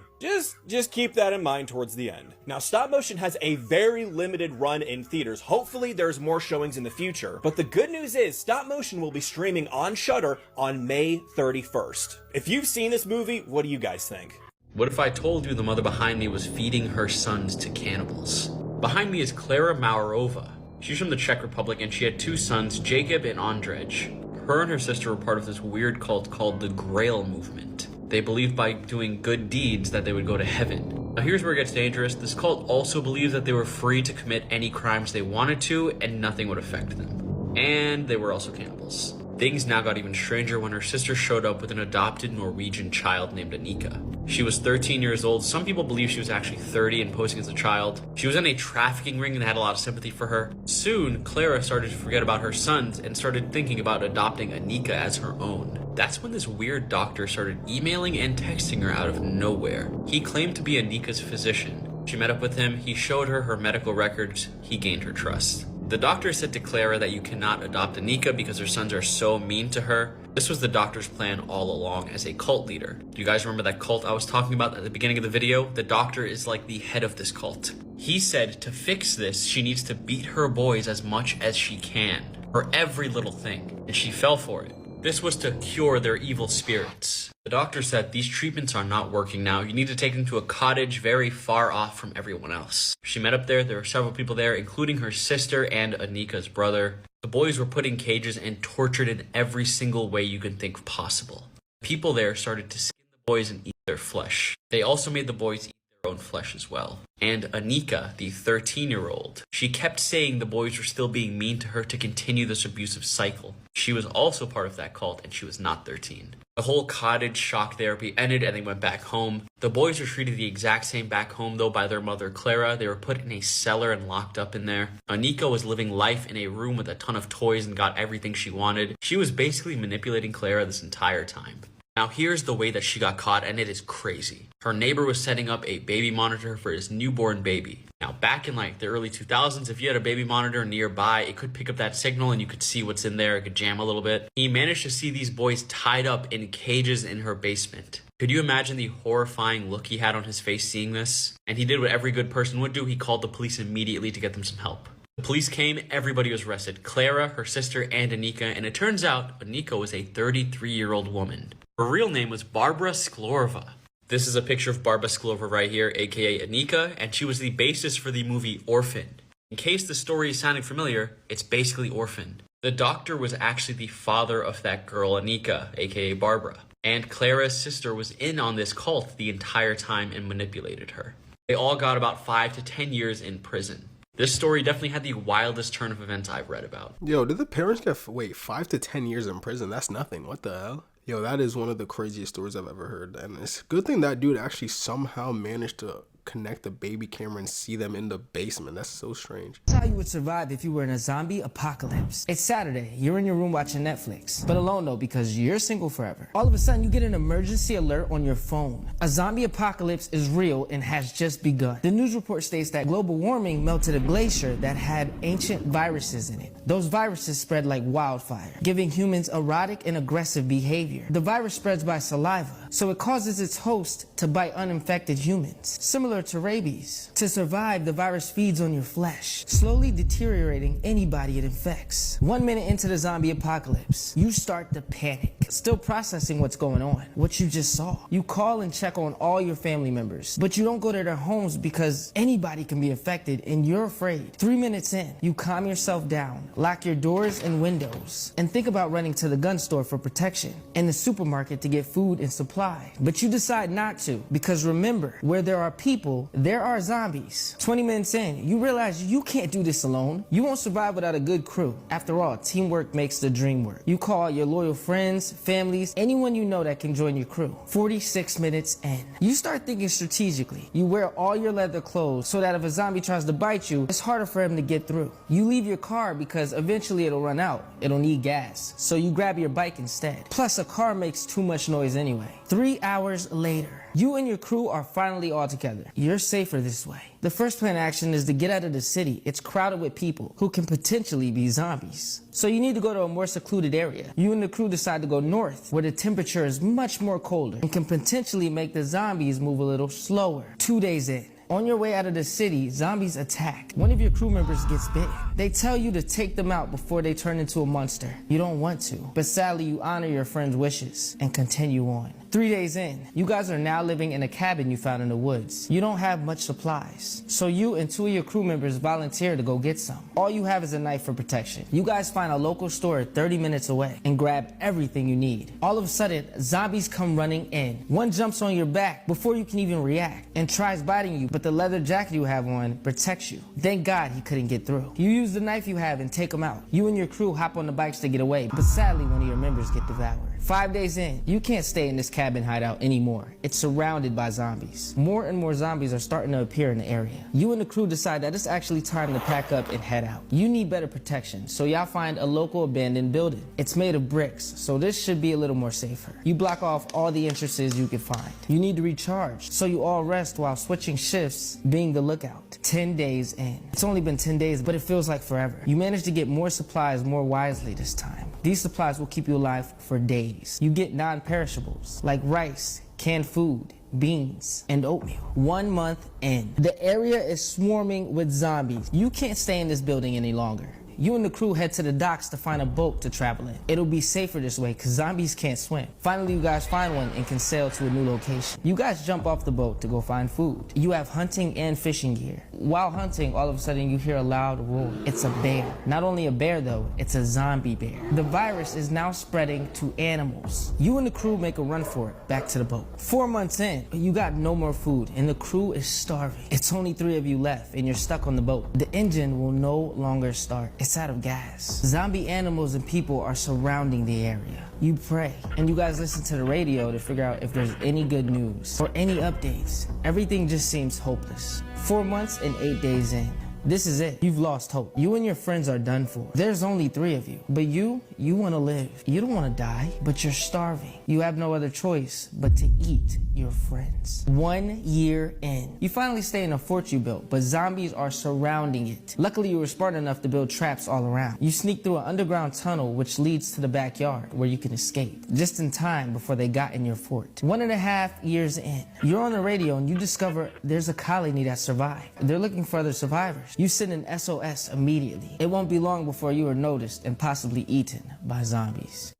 Just keep that in mind towards the end. Now, stop motion has a very limited run in theaters. Hopefully there's more showings in the future. But the good news is stop motion will be streaming on Shudder on May 31st. If you've seen this movie, what do you guys think?
What if I told you the mother behind me was feeding her sons to cannibals? Behind me is Klara Maurova. She's from the Czech Republic and she had 2 sons, Jacob and Ondrej. Her and her sister were part of this weird cult called the Grail movement. They believed by doing good deeds that they would go to heaven. Now here's where it gets dangerous. This cult also believed that they were free to commit any crimes they wanted to and nothing would affect them. And they were also cannibals. Things now got even stranger when her sister showed up with an adopted Norwegian child named Anika. She was 13 years old. Some people believe she was actually 30 and posing as a child. She was in a trafficking ring and had a lot of sympathy for her. Soon, Klara started to forget about her sons and started thinking about adopting Anika as her own. That's when this weird doctor started emailing and texting her out of nowhere. He claimed to be Anika's physician. She met up with him, he showed her her medical records, he gained her trust. The doctor said to Klara that you cannot adopt Anika because her sons are so mean to her. This was the doctor's plan all along as a cult leader. Do you guys remember that cult I was talking about at the beginning of the video? The doctor is like the head of this cult. He said to fix this, she needs to beat her boys as much as she can, for every little thing, and she fell for it. This was to cure their evil spirits. The doctor said these treatments are not working now. You need to take them to a cottage very far off from everyone else. She met up there. There were several people there, including her sister and Anika's brother. The boys were put in cages and tortured in every single way you can think possible. People there started to skin the boys and eat their flesh. They also made the boys eat their own flesh as well. And Anika, the 13-year-old, she kept saying the boys were still being mean to her to continue this abusive cycle. She was also part of that cult, and she was not 13. The whole cottage shock therapy ended and they went back home. The boys were treated the exact same back home though by their mother Clara. They were put in a cellar and locked up in there. Anika was living life in a room with a ton of toys and got everything she wanted. She was basically manipulating Clara this entire time. Now here's the way that she got caught, and it is crazy. Her neighbor was setting up a baby monitor for his newborn baby. Now back in like the early 2000s, if you had a baby monitor nearby, it could pick up that signal and you could see what's in there. It could jam a little bit. He managed to see these boys tied up in cages in her basement. Could you imagine the horrifying look he had on his face seeing this? And he did what every good person would do. He called the police immediately to get them some help. The police came, everybody was arrested. Clara, her sister, and Anika, and it turns out Anika was a 33-year-old woman. Her real name was Barbara Sklorova. This is a picture of Barbara Sklorova right here, aka Anika, and she was the basis for the movie Orphan. In case the story is sounding familiar, it's basically Orphan. The doctor was actually the father of that girl Anika, aka Barbara. And Clara's sister was in on this cult the entire time and manipulated her. They all got about 5 to 10 years in prison. This story definitely had the wildest turn of events I've read about.
Yo, did the parents get, 5 to 10 years in prison? That's nothing. What the hell? Yo, that is one of the craziest stories I've ever heard. And it's a good thing that dude actually somehow managed to connect the baby camera and see them in the basement. That's so strange.
That's how you would survive if you were in a zombie apocalypse. It's Saturday, you're in your room watching Netflix, but alone though because you're single forever. All of a sudden you get an emergency alert on your phone. A zombie apocalypse is real and has just begun. The news report states that global warming melted a glacier that had ancient viruses in it. Those viruses spread like wildfire, giving humans erotic and aggressive behavior. The virus spreads by saliva, so it causes its host to bite uninfected humans. Similar to rabies. To survive, the virus feeds on your flesh, slowly deteriorating anybody it infects. 1 minute into the zombie apocalypse, you start to panic, still processing what's going on, what you just saw. You call and check on all your family members, but you don't go to their homes because anybody can be infected and you're afraid. 3 minutes in, you calm yourself down, lock your doors and windows, and think about running to the gun store for protection and the supermarket to get food and supply. But you decide not to, because remember, where there are people, there are zombies. 20 minutes in, you realize you can't do this alone. You won't survive without a good crew. After all, teamwork makes the dream work. You call your loyal friends, families, anyone you know that can join your crew. 46 minutes in, you start thinking strategically. You wear all your leather clothes so that if a zombie tries to bite you, it's harder for him to get through. You leave your car because eventually it'll run out. It'll need gas, so you grab your bike instead. Plus, a car makes too much noise anyway. 3 hours later, you and your crew are finally all together. You're safer this way. The first plan of action is to get out of the city. It's crowded with people who can potentially be zombies. So you need to go to a more secluded area. You and the crew decide to go north, where the temperature is much more colder and can potentially make the zombies move a little slower. 2 days in, on your way out of the city, zombies attack. One of your crew members gets bitten. They tell you to take them out before they turn into a monster. You don't want to, but sadly you honor your friend's wishes and continue on. 3 days in, you guys are now living in a cabin you found in the woods. You don't have much supplies, so you and 2 of your crew members volunteer to go get some. All you have is a knife for protection. You guys find a local store 30 minutes away and grab everything you need. All of a sudden, zombies come running in. One jumps on your back before you can even react and tries biting you, but the leather jacket you have on protects you. Thank God he couldn't get through. You use the knife you have and take him out. You and your crew hop on the bikes to get away, but sadly one of your members get devoured. 5 days in, you can't stay in this cabin hideout anymore. It's surrounded by zombies. More and more zombies are starting to appear in the area. You and the crew decide that it's actually time to pack up and head out. You need better protection, so y'all find a local abandoned building. It's made of bricks, so this should be a little more safer. You block off all the entrances you can find. You need to recharge, so you all rest while switching shifts, being the lookout. 10 days in. It's only been 10 days, but it feels like forever. You manage to get more supplies more wisely this time. These supplies will keep you alive for days. You get non-perishables like rice, canned food, beans, and oatmeal. 1 month in, the area is swarming with zombies. You can't stay in this building any longer. You and the crew head to the docks to find a boat to travel in. It'll be safer this way because zombies can't swim. Finally, you guys find one and can sail to a new location. You guys jump off the boat to go find food. You have hunting and fishing gear. While hunting, all of a sudden you hear a loud roar. It's a bear. Not only a bear though, it's a zombie bear. The virus is now spreading to animals. You and the crew make a run for it, back to the boat. 4 months in, you got no more food and the crew is starving. It's only 3 of you left and you're stuck on the boat. The engine will no longer start. It's out of gas. Zombie animals and people are surrounding the area. You pray, and you guys listen to the radio to figure out if there's any good news or any updates. Everything just seems hopeless. 4 months and 8 days in. This is it. You've lost hope. You and your friends are done for. There's only 3 of you. But you want to live. You don't want to die, but you're starving. You have no other choice but to eat your friends. 1 year in. You finally stay in a fort you built, but zombies are surrounding it. Luckily, you were smart enough to build traps all around. You sneak through an underground tunnel which leads to the backyard where you can escape. Just in time before they got in your fort. 1.5 years in. You're on the radio and you discover there's a colony that survived. They're looking for other survivors. You send an SOS immediately. It won't be long before you are noticed and possibly eaten by zombies.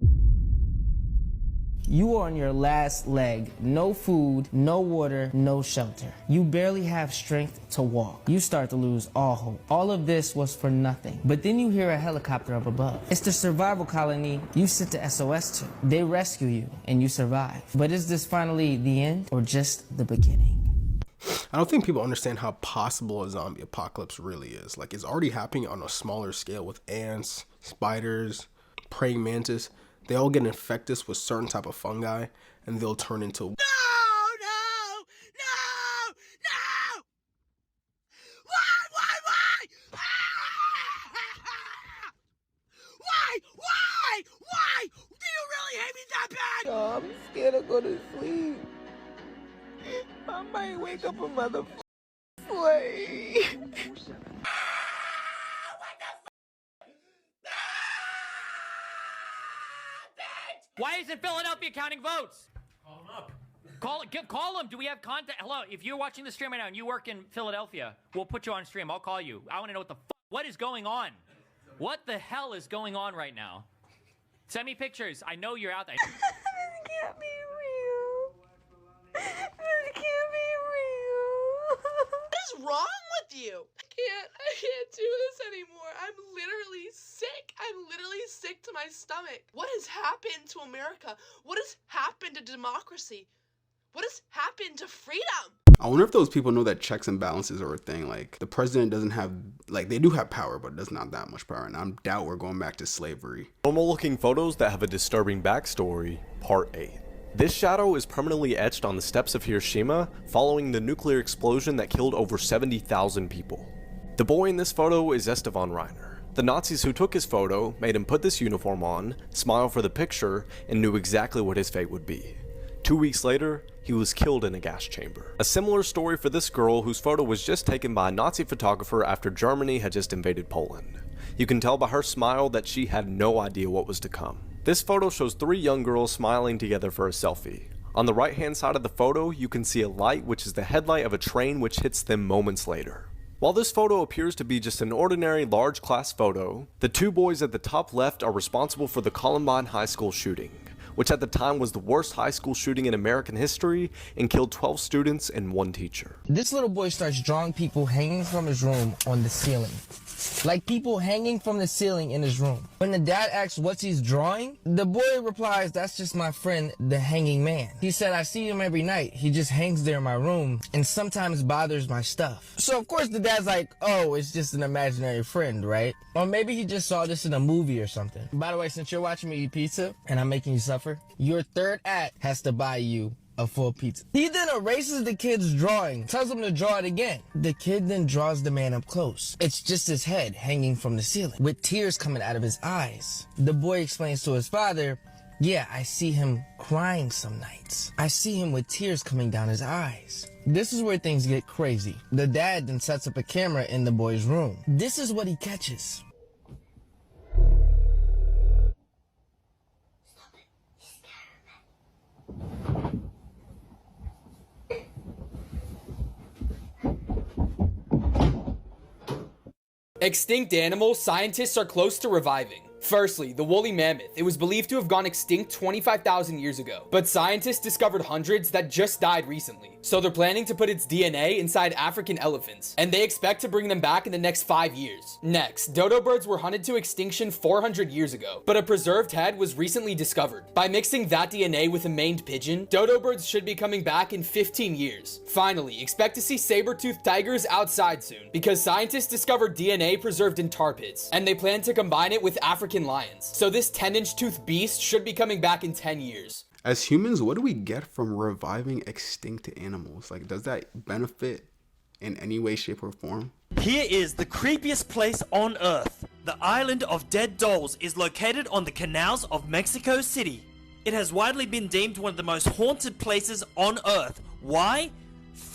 You are on your last leg. No food, no water, no shelter. You barely have strength to walk. You start to lose all hope. All of this was for nothing. But then you hear a helicopter up above. It's the survival colony you sent the SOS to. They rescue you and you survive. But is this finally the end or just the beginning?
I don't think people understand how possible a zombie apocalypse really is. Like, it's already happening on a smaller scale with ants, spiders, praying mantis. They all get infected with certain type of fungi and they'll turn into...
No! Why? Do you really hate me that bad?
Oh, I'm scared to go to sleep. I might wake up a motherfucker slave.
Why isn't Philadelphia counting votes? Call him up. Call him. Do we have contact? Hello, if you're watching the stream right now and you work in Philadelphia, we'll put you on stream. I'll call you. I want to know what is going on. What the hell is going on right now? Send me pictures. I know you're out there.
This can't be real. This can't be real.
What is wrong with you? I can't do this anymore. I'm literally sick. I'm literally sick to my stomach. What has happened to America? What has happened to democracy? What has happened to freedom?
I wonder if those people know that checks and balances are a thing. Like, the president doesn't have, like, they do have power, but does not that much power. And I doubt we're going back to slavery.
Normal looking photos that have a disturbing backstory, part 8. This shadow is permanently etched on the steps of Hiroshima following the nuclear explosion that killed over 70,000 people. The boy in this photo is Estevan Reiner. The Nazis who took his photo made him put this uniform on, smile for the picture, and knew exactly what his fate would be. 2 weeks later, he was killed in a gas chamber. A similar story for this girl whose photo was just taken by a Nazi photographer after Germany had just invaded Poland. You can tell by her smile that she had no idea what was to come. This photo shows 3 young girls smiling together for a selfie. On the right hand side of the photo, you can see a light which is the headlight of a train which hits them moments later. While this photo appears to be just an ordinary large class photo, the 2 boys at the top left are responsible for the Columbine High School shooting, which at the time was the worst high school shooting in American history and killed 12 students and 1 teacher.
This little boy starts drawing people hanging from his room on the ceiling. Like people hanging from the ceiling in his room. When the dad asks what he's drawing, the boy replies, "That's just my friend, the hanging man." He said, "I see him every night. He just hangs there in my room and sometimes bothers my stuff." So of course the dad's like, "Oh, it's just an imaginary friend, right?" Or maybe he just saw this in a movie or something. By the way, since you're watching me eat pizza and I'm making you suffer, your third act has to buy you a full pizza. He then erases the kid's drawing, tells him to draw it again. The kid then draws the man up close. It's just his head hanging from the ceiling, with tears coming out of his eyes. The boy explains to his father, "Yeah, I see him crying some nights. I see him with tears coming down his eyes." This is where things get crazy. The dad then sets up a camera in the boy's room. This is what he catches.
Extinct animals scientists are close to reviving. Firstly, the woolly mammoth. It was believed to have gone extinct 25,000 years ago, but scientists discovered hundreds that just died recently. So they're planning to put its DNA inside African elephants, and they expect to bring them back in the next 5 years. Next, dodo birds were hunted to extinction 400 years ago, but a preserved head was recently discovered. By mixing that DNA with a maned pigeon, dodo birds should be coming back in 15 years. Finally, expect to see saber-toothed tigers outside soon, because scientists discovered DNA preserved in tar pits, and they plan to combine it with African lions. So this 10-inch tooth beast should be coming back in 10 years.
As humans, what do we get from reviving extinct animals? Like, does that benefit in any way, shape, or form?
Here is the creepiest place on Earth. The island of dead dolls is located on the canals of Mexico City. It has widely been deemed one of the most haunted places on Earth. Why?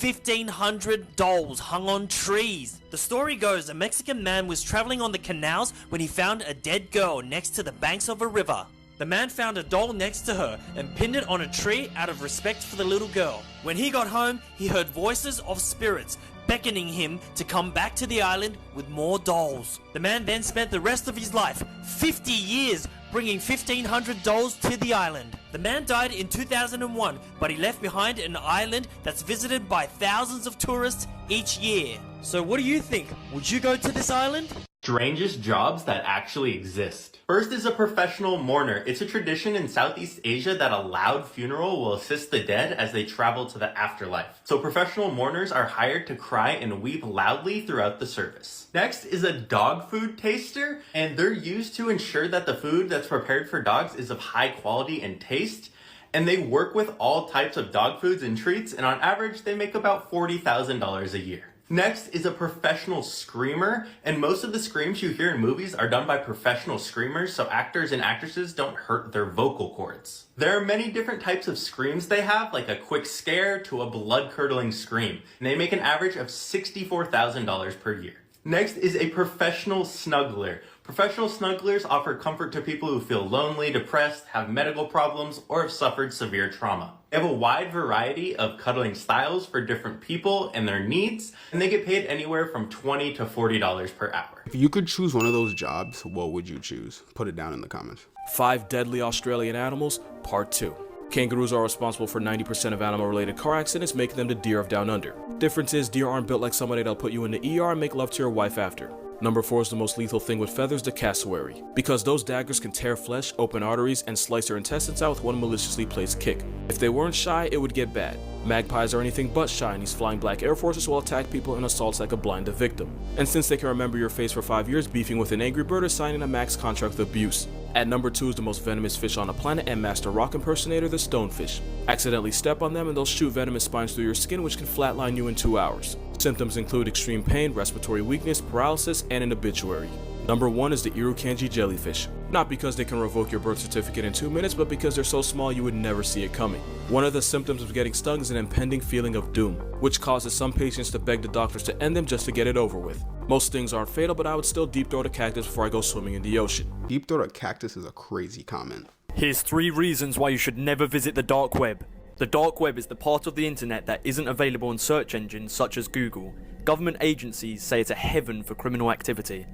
1,500 dolls hung on trees. The story goes a Mexican man was traveling on the canals when he found a dead girl next to the banks of a river. The man found a doll next to her and pinned it on a tree out of respect for the little girl. When he got home, he heard voices of spirits beckoning him to come back to the island with more dolls. The man then spent the rest of his life, 50 years, bringing 1,500 dolls to the island. The man died in 2001, but he left behind an island that's visited by thousands of tourists each year. So what do you think? Would you go to this island?
Strangest jobs that actually exist. First is a professional mourner. It's a tradition in Southeast Asia that a loud funeral will assist the dead as they travel to the afterlife. So professional mourners are hired to cry and weep loudly throughout the service. Next is a dog food taster, and they're used to ensure that the food that's prepared for dogs is of high quality and taste. And they work with all types of dog foods and treats, and on average, they make about $40,000 a year. Next is a professional screamer, and most of the screams you hear in movies are done by professional screamers, so actors and actresses don't hurt their vocal cords. There are many different types of screams they have, like a quick scare to a blood-curdling scream, and they make an average of $64,000 per year. Next is a professional snuggler. Professional snugglers offer comfort to people who feel lonely, depressed, have medical problems, or have suffered severe trauma. They have a wide variety of cuddling styles for different people and their needs, and they get paid anywhere from $20 to $40 per hour.
If you could choose one of those jobs, what would you choose? Put it down in the comments.
5 deadly Australian animals, part 2. Kangaroos are responsible for 90% of animal-related car accidents, making them the deer of down under. Difference is, deer aren't built like somebody that'll put you in the ER and make love to your wife after. Number 4 is the most lethal thing with feathers, the cassowary. Because those daggers can tear flesh, open arteries, and slice your intestines out with one maliciously placed kick. If they weren't shy, it would get bad. Magpies are anything but shy, and these flying black air forces will attack people and assaults like a blind the victim. And since they can remember your face for 5 years, beefing with an angry bird is signing a max contract with abuse. At number 2 is the most venomous fish on the planet and master rock impersonator, the stonefish. Accidentally step on them and they'll shoot venomous spines through your skin, which can flatline you in 2 hours. Symptoms include extreme pain, respiratory weakness, paralysis, and an obituary. Number 1 is the Irukandji jellyfish. Not because they can revoke your birth certificate in 2 minutes, but because they're so small you would never see it coming. One of the symptoms of getting stung is an impending feeling of doom, which causes some patients to beg the doctors to end them just to get it over with. Most stings aren't fatal, but I would still deep throat a cactus before I go swimming in the ocean.
Deep throat a cactus is a crazy comment.
Here's 3 reasons why you should never visit the dark web. The dark web is the part of the internet that isn't available on search engines such as Google. Government agencies say it's a heaven for criminal activity.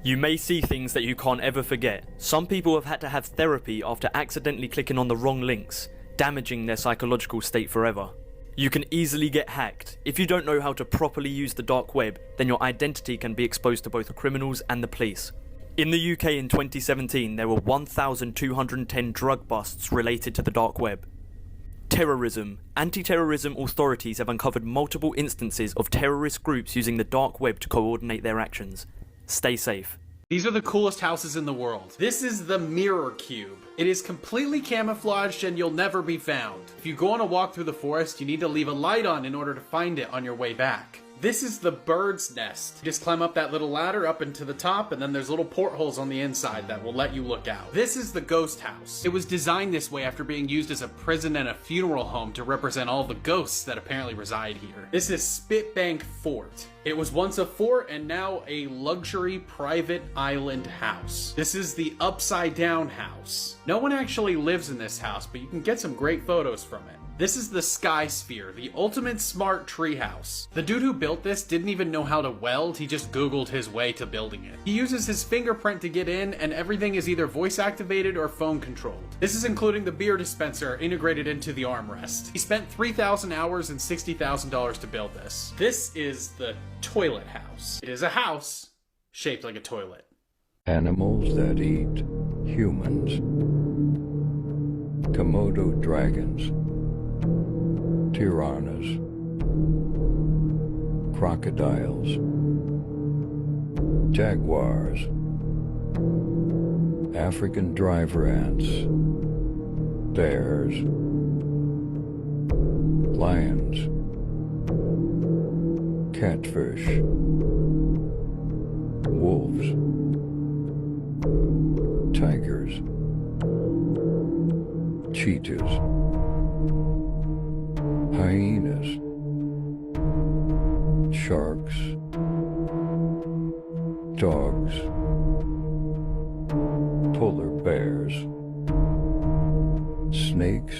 You may see things that you can't ever forget. Some people have had to have therapy after accidentally clicking on the wrong links, damaging their psychological state forever. You can easily get hacked. If you don't know how to properly use the dark web, then your identity can be exposed to both the criminals and the police. In the UK in 2017, there were 1,210 drug busts related to the dark web. Terrorism. Anti-terrorism authorities have uncovered multiple instances of terrorist groups using the dark web to coordinate their actions. Stay safe.
These are the coolest houses in the world. This is the Mirror Cube. It is completely camouflaged and you'll never be found. If you go on a walk through the forest, you need to leave a light on in order to find it on your way back. This is the bird's nest. You just climb up that little ladder up into the top, and then there's little portholes on the inside that will let you look out. This is the ghost house. It was designed this way after being used as a prison and a funeral home to represent all the ghosts that apparently reside here. This is Spitbank Fort. It was once a fort and now a luxury private island house. This is the upside down house. No one actually lives in this house, but you can get some great photos from it. This is the Sky Sphere, the ultimate smart treehouse. The dude who built this didn't even know how to weld, he just googled his way to building it. He uses his fingerprint to get in, and everything is either voice activated or phone controlled. This is including the beer dispenser integrated into the armrest. He spent 3,000 hours and $60,000 to build this. This is the toilet house. It is a house shaped like a toilet.
Animals that eat humans. Komodo dragons. Piranhas, crocodiles, jaguars, African driver ants, bears, lions, catfish, wolves, tigers, cheetahs, hyenas, sharks, dogs, polar bears, snakes,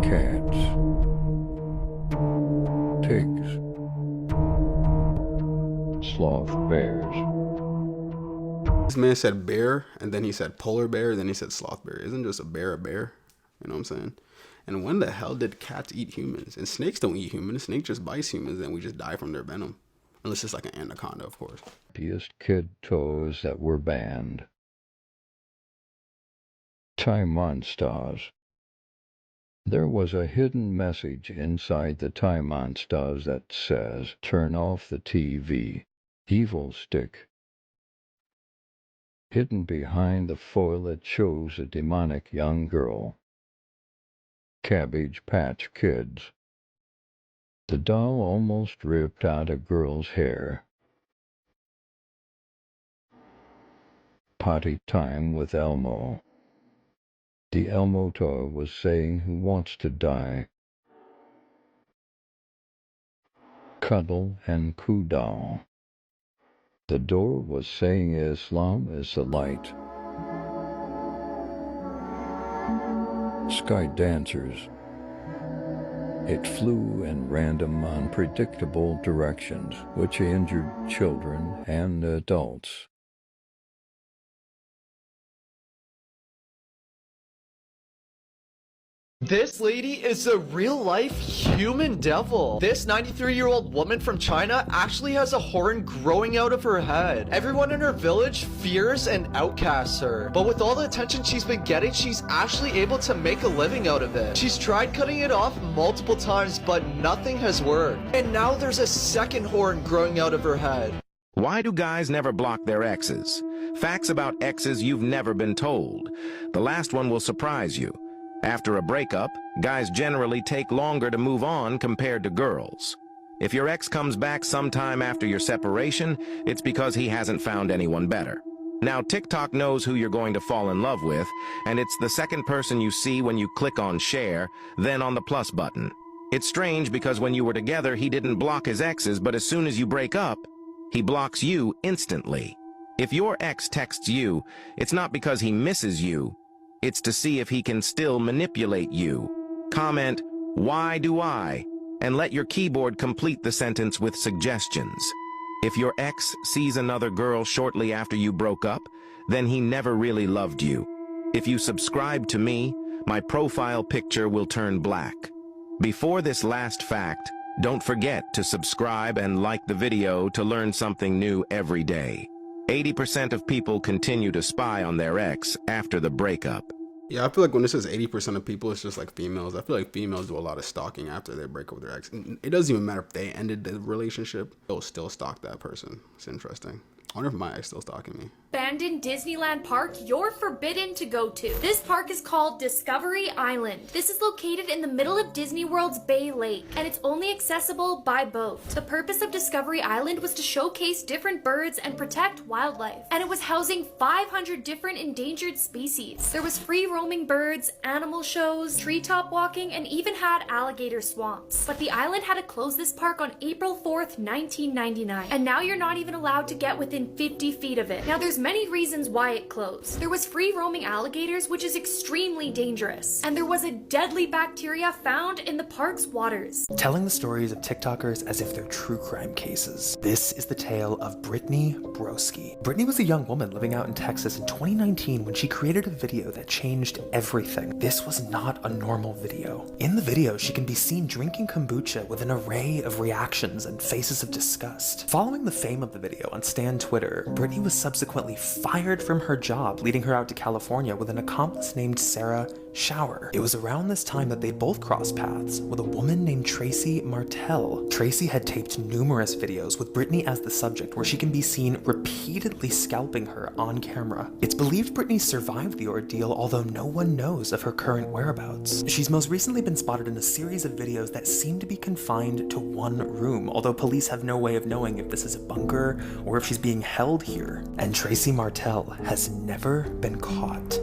cats, pigs, sloth bears.
This man said bear, and then he said polar bear, then he said sloth bear. Isn't just a bear a bear? You know what I'm saying? And when the hell did cats eat humans? And snakes don't eat humans. Snake just bites humans and we just die from their venom. Unless it's like an anaconda, of course.
Kid toys that were banned. Thai monsters. There was a hidden message inside the Thai monsters that says, "Turn off the TV. Evil stick." Hidden behind the foil that shows a demonic young girl. Cabbage Patch Kids. The doll almost ripped out a girl's hair. Potty Time with Elmo. The Elmo toy was saying who wants to die. Cuddle and Coo Doll. The door was saying Islam is the light. Sky Dancers. It flew in random, unpredictable directions, which injured children and adults.
This lady is a real-life human devil. This 93-year-old woman from China actually has a horn growing out of her head. Everyone in her village fears and outcasts her. But with all the attention she's been getting, she's actually able to make a living out of it. She's tried cutting it off multiple times, but nothing has worked. And now there's a second horn growing out of her head.
Why do guys never block their exes? Facts about exes you've never been told. The last one will surprise you. After a breakup, guys generally take longer to move on compared to girls. If your ex comes back sometime after your separation, it's because he hasn't found anyone better. Now, TikTok knows who you're going to fall in love with, and it's the second person you see when you click on share, then on the plus button. It's strange because when you were together, he didn't block his exes, but as soon as you break up, he blocks you instantly. If your ex texts you, it's not because he misses you. It's to see if he can still manipulate you. Comment, "Why do I?" and let your keyboard complete the sentence with suggestions. If your ex sees another girl shortly after you broke up, then he never really loved you. If you subscribe to me, my profile picture will turn black. Before this last fact, don't forget to subscribe and like the video to learn something new every day. 80% of people continue to spy on their ex after the breakup.
Yeah, I feel like when it says 80% of people, it's just like females. I feel like females do a lot of stalking after they break up with their ex. And it doesn't even matter if they ended the relationship, they'll still stalk that person. It's interesting. I wonder if my ex still stalking me.
Abandoned Disneyland park you're forbidden to go to. This park is called Discovery Island. This is located in the middle of Disney World's Bay Lake, and it's only accessible by boat. The purpose of Discovery Island was to showcase different birds and protect wildlife, and it was housing 500 different endangered species. There was free roaming birds, animal shows, treetop walking, and even had alligator swamps. But the island had to close this park on April 4th, 1999, and now you're not even allowed to get within within 50 feet of it. Now there's many reasons why it closed. There was free roaming alligators, which is extremely dangerous. And there was a deadly bacteria found in the park's waters.
Telling the stories of TikTokers as if they're true crime cases. This is the tale of Brittany Broski. Brittany was a young woman living out in Texas in 2019 when she created a video that changed everything. This was not a normal video. In the video, she can be seen drinking kombucha with an array of reactions and faces of disgust. Following the fame of the video on Stan Twitter, Brittany was subsequently fired from her job, leading her out to California with an accomplice named Sarah Shower. It was around this time that they both crossed paths with a woman named Tracy Martell. Tracy had taped numerous videos with Brittany as the subject where she can be seen repeatedly scalping her on camera. It's believed Brittany survived the ordeal, although no one knows of her current whereabouts. She's most recently been spotted in a series of videos that seem to be confined to one room, although police have no way of knowing if this is a bunker or if she's being held here. And Tracy Martell has never been caught.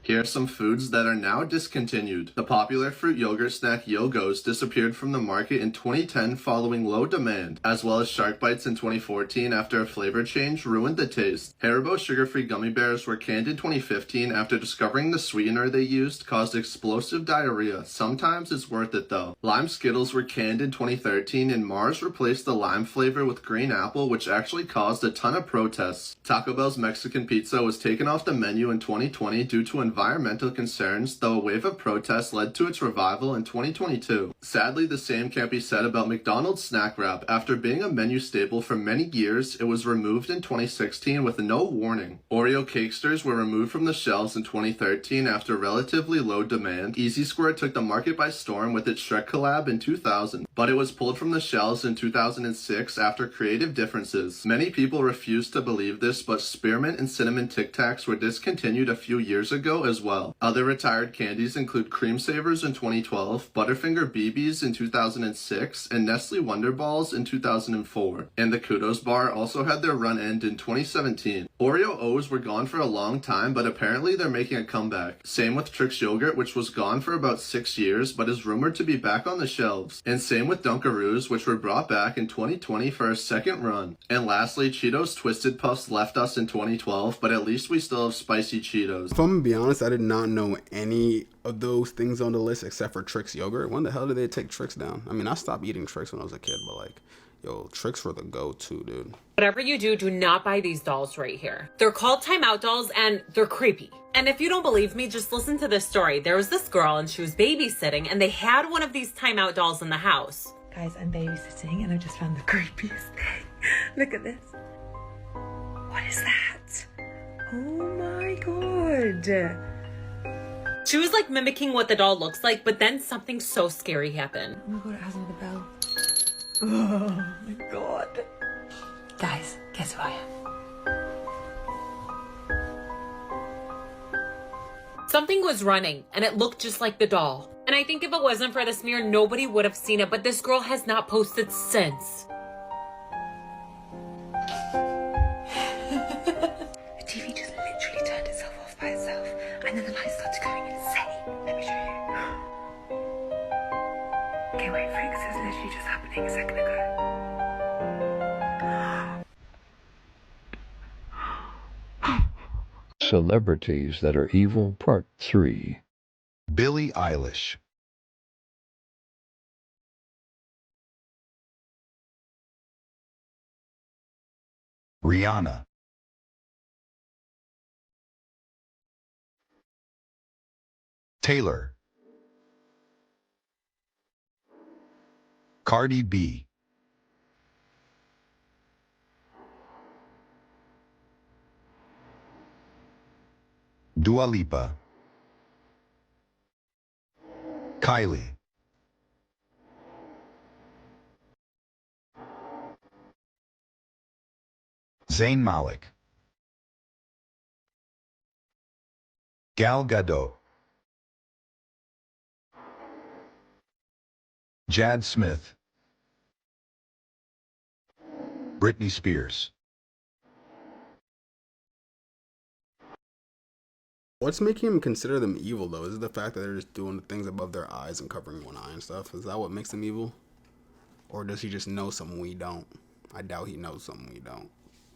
Here are some foods that are now discontinued. The popular fruit yogurt snack Yogos disappeared from the market in 2010 following low demand, as well as Shark Bites in 2014 after a flavor change ruined the taste. Haribo sugar-free gummy bears were canned in 2015 after discovering the sweetener they used caused explosive diarrhea. Sometimes it's worth it though. Lime Skittles were canned in 2013 and Mars replaced the lime flavor with green apple, which actually caused a ton of protests. Taco Bell's Mexican pizza was taken off the menu in 2020 due to environmental concerns, though a wave of protests led to its revival in 2022. Sadly, the same can't be said about McDonald's snack wrap. After being a menu staple for many years, it was removed in 2016 with no warning. Oreo Cakesters were removed from the shelves in 2013 after relatively low demand. Easy Square took the market by storm with its Shrek collab in 2000, but it was pulled from the shelves in 2006 after creative differences. Many people refuse to believe this, but Spearmint and Cinnamon Tic Tacs were discontinued a few years ago as well. Other retired candies include Cream Savers in 2012, Butterfinger BBs in 2006, and Nestle Wonder Balls in 2004. And the Kudos Bar also had their run end in 2017. Oreo O's were gone for a long time, but apparently they're making a comeback. Same with Trix Yogurt, which was gone for about 6 years, but is rumored to be back on the shelves. And same with Dunkaroos, which were brought back in 2020 for a second run. And lastly, Cheetos Twisted Puffs left us in 2012, but at least we still have spicy Cheetos.
If I'm gonna be honest, I did not know any of those things on the list except for Trix Yogurt. When the hell did they take Trix down? I mean, I stopped eating Trix when I was a kid, but like, yo, Trix were the go-to, dude.
Whatever you do not buy these dolls right here. They're called timeout dolls and they're creepy. And if you don't believe me, just listen to this story. There was this girl and she was babysitting and they had one of these timeout dolls in the house.
Guys, I'm babysitting and I just found the creepiest thing. Look at this. What is that? Oh my god.
She was like mimicking what the doll looks like, but then something so scary happened.
Oh my god, it has another bell. Oh my god. Guys, guess who I am?
Something was running and it looked just like the doll. And I think if it wasn't for the smear, nobody would have seen it, but this girl has not posted since.
The TV just literally turned itself off by itself, and then the lights started going insane. Let me show you. Okay, wait, freak, this is literally just happening a second ago.
Celebrities That Are Evil Part 3.
Billie Eilish. Rihanna. Taylor. Cardi B. Dua Lipa. Kylie. Zayn Malik. Gal Gadot. Jad Smith. Britney Spears.
What's making him consider them evil, though? Is it the fact that they're just doing things above their eyes and covering one eye and stuff? Is that what makes them evil? Or does he just know something we don't? I doubt he knows something we don't.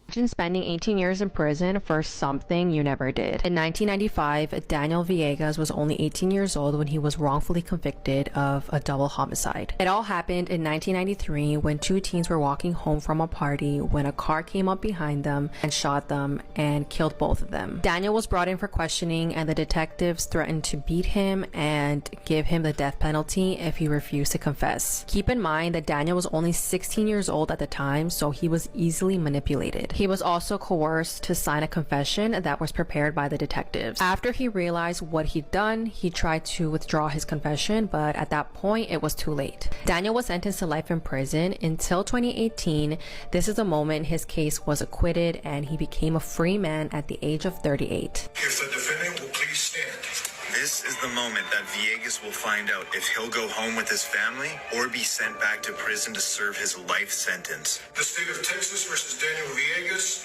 Imagine spending 18 years in prison for something you never did. In 1995, Daniel Villegas was only 18 years old when he was wrongfully convicted of a double homicide. It all happened in 1993 when two teens were walking home from a party when a car came up behind them and shot them and killed both of them. Daniel was brought in for questioning, and the detectives threatened to beat him and give him the death penalty if he refused to confess. Keep in mind that Daniel was only 16 years old at the time, so he was easily manipulated. He was also coerced to sign a confession that was prepared by the detectives. After he realized what he'd done, he tried to withdraw his confession, but at that point, it was too late. Daniel was sentenced to life in prison until 2018. This is the moment his case was acquitted and he became a free man at the age of 38.
If the defendant will please stand. This is the moment that Villegas will find out if he'll go home with his family or be sent back to prison to serve his life sentence. The state of Texas versus Daniel Villegas.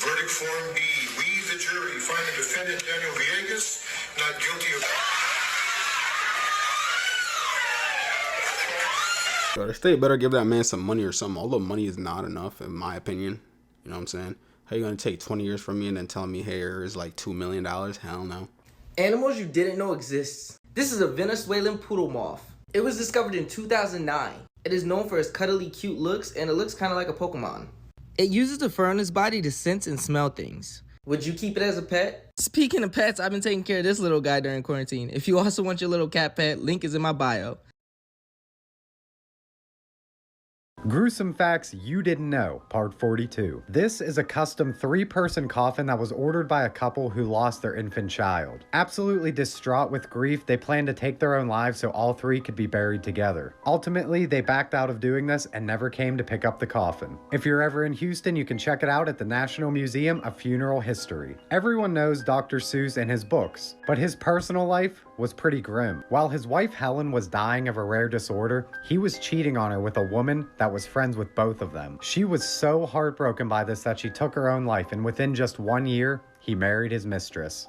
Verdict form B. We, the jury, find the defendant Daniel Villegas not guilty of...
So the state better give that man some money or something. Although money is not enough, in my opinion. You know what I'm saying? How you gonna take 20 years from me and then tell me hair is like $2 million? Hell no.
Animals you didn't know exists. This is a Venezuelan poodle moth. It was discovered in 2009. It is known for its cuddly cute looks, and it looks kind of like a Pokemon. It uses the fur on its body to sense and smell things. Would you keep it as a pet? Speaking of pets, I've been taking care of this little guy during quarantine. If you also want your little cat pet, link is in my bio.
Gruesome Facts You Didn't Know, Part 42. This is a custom 3-person coffin that was ordered by a couple who lost their infant child. Absolutely distraught with grief, they planned to take their own lives so all 3 could be buried together. Ultimately, they backed out of doing this and never came to pick up the coffin. If you're ever in Houston, you can check it out at the National Museum of Funeral History. Everyone knows Dr. Seuss and his books, but his personal life was pretty grim. While his wife Helen was dying of a rare disorder, he was cheating on her with a woman that was friends with both of them. She was so heartbroken by this that she took her own life, and within just 1 year, he married his mistress.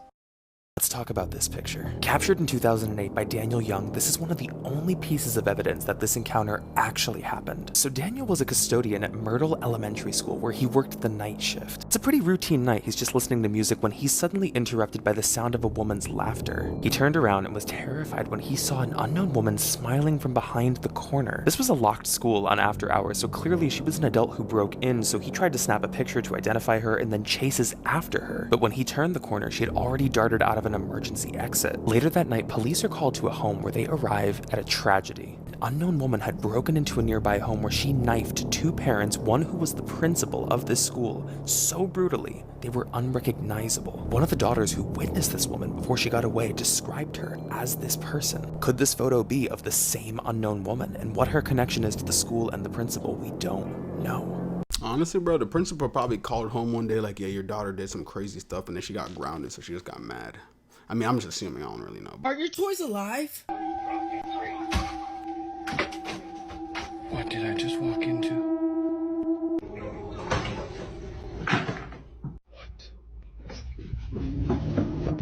Let's talk about this picture. Captured in 2008 by Daniel Young, this is one of the only pieces of evidence that this encounter actually happened. So Daniel was a custodian at Myrtle Elementary School where he worked the night shift. It's a pretty routine night. He's just listening to music when he's suddenly interrupted by the sound of a woman's laughter. He turned around and was terrified when he saw an unknown woman smiling from behind the corner. This was a locked school on after hours, so clearly she was an adult who broke in, so he tried to snap a picture to identify her and then chases after her. But when he turned the corner, she had already darted out of an emergency exit. Later that night, police are called to a home where they arrive at a tragedy. An unknown woman had broken into a nearby home where she knifed 2 parents, one who was the principal of this school, so brutally they were unrecognizable. One of the daughters who witnessed this woman before she got away described her as this person. Could this photo be of the same unknown woman? And what her connection is to the school and the principal, we don't know.
Honestly, bro, the principal probably called home one day like, yeah, your daughter did some crazy stuff, and then she got grounded, so she just got mad. I mean, I'm just assuming. I don't really know.
Are your toys alive?
What did I just walk into?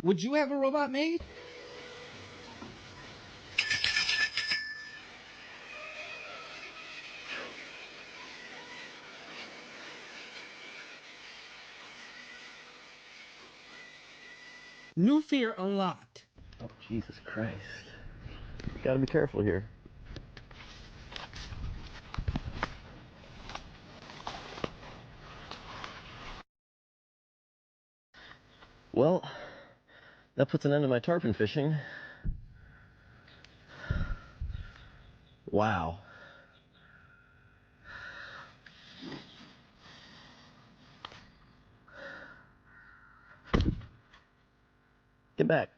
Would you have a robot made? New fear unlocked.
Oh, Jesus Christ. You gotta be careful here. Well, that puts an end to my tarpon fishing. Wow. Get back.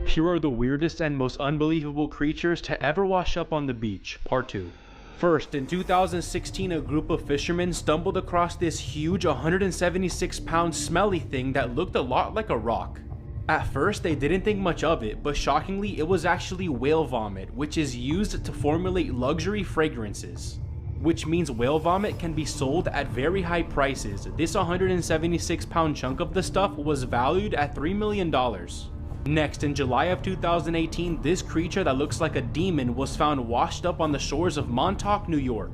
Here are the weirdest and most unbelievable creatures to ever wash up on the beach, Part 2. First, in 2016, a group of fishermen stumbled across this huge 176-pound smelly thing that looked a lot like a rock. At first, they didn't think much of it, but shockingly, it was actually whale vomit, which is used to formulate luxury fragrances. which means whale vomit can be sold at very high prices. This 176-pound chunk of the stuff was valued at $3 million. Next, in July of 2018, this creature that looks like a demon was found washed up on the shores of Montauk, New York.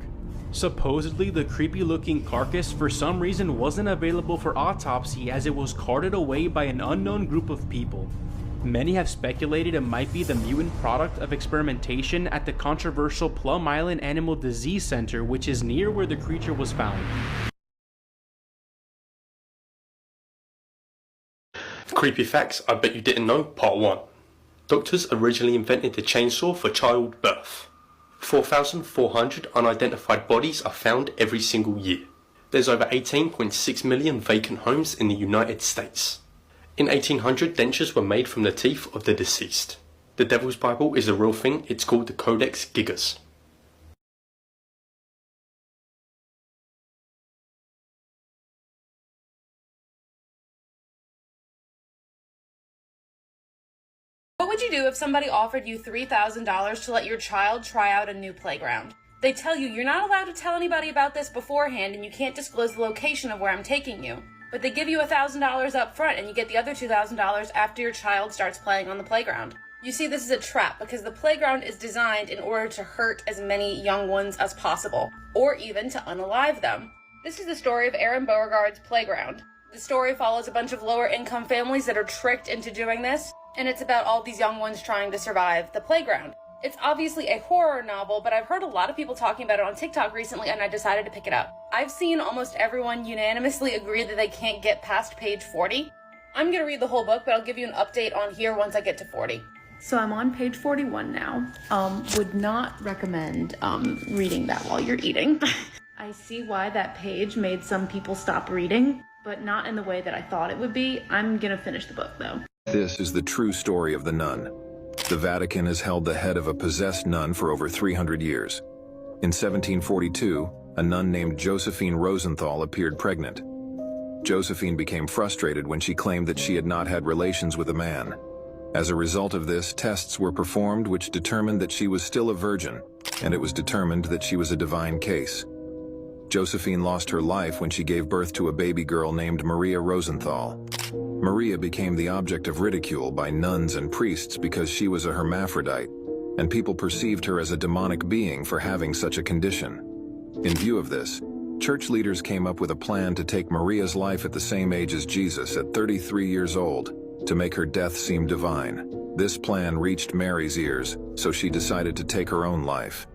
Supposedly, the creepy looking carcass for some reason wasn't available for autopsy as it was carted away by an unknown group of people. Many have speculated it might be the mutant product of experimentation at the controversial Plum Island Animal Disease Center, which is near where the creature was found.
Creepy facts I bet you didn't know, part 1. Doctors originally invented the chainsaw for childbirth. 4,400 unidentified bodies are found every single year. There's over 18.6 million vacant homes in the United States. In 1800, dentures were made from the teeth of the deceased. The Devil's Bible is a real thing, it's called the Codex Gigas.
What would you do if somebody offered you $3,000 to let your child try out a new playground? They tell you you're not allowed to tell anybody about this beforehand and you can't disclose the location of where I'm taking you. But they give you $1,000 up front and you get the other $2,000 after your child starts playing on the playground. You see, this is a trap because the playground is designed in order to hurt as many young ones as possible, or even to unalive them. This is the story of Aaron Beauregard's playground. The story follows a bunch of lower income families that are tricked into doing this, and it's about all these young ones trying to survive the playground. It's obviously a horror novel, but I've heard a lot of people talking about it on TikTok recently and I decided to pick it up. I've seen almost everyone unanimously agree that they can't get past page 40. I'm gonna read the whole book, but I'll give you an update on here once I get to 40. So I'm on page 41 now. Would not recommend reading that while you're eating. I see why that page made some people stop reading, but not in the way that I thought it would be. I'm gonna finish the book though.
This is the true story of the nun. The Vatican has held the head of a possessed nun for over 300 years. In 1742, a nun named Josephine Rosenthal appeared pregnant. Josephine became frustrated when she claimed that she had not had relations with a man. As a result of this, tests were performed which determined that she was still a virgin, and it was determined that she was a divine case. Josephine lost her life when she gave birth to a baby girl named Maria Rosenthal. Maria became the object of ridicule by nuns and priests because she was a hermaphrodite, and people perceived her as a demonic being for having such a condition. In view of this, church leaders came up with a plan to take Maria's life at the same age as Jesus at 33 years old, to make her death seem divine. This plan reached Mary's ears, so she decided to take her own life.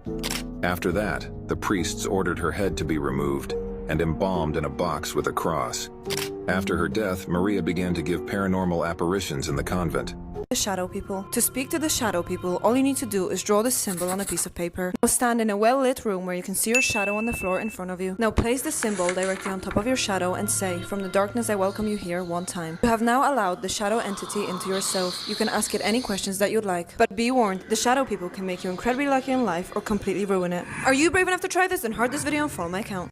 After that, the priests ordered her head to be removed and embalmed in a box with a cross. After her death, Maria began to give paranormal apparitions in the convent.
The shadow people. To speak to the shadow people, all you need to do is draw the symbol on a piece of paper. Now stand in a well-lit room where you can see your shadow on the floor in front of you. Now place the symbol directly on top of your shadow and say, "From the darkness I welcome you here," one time. You have now allowed the shadow entity into yourself. You can ask it any questions that you'd like. But be warned, the shadow people can make you incredibly lucky in life or completely ruin it. Are you brave enough to try this? Then heart this video and follow my account.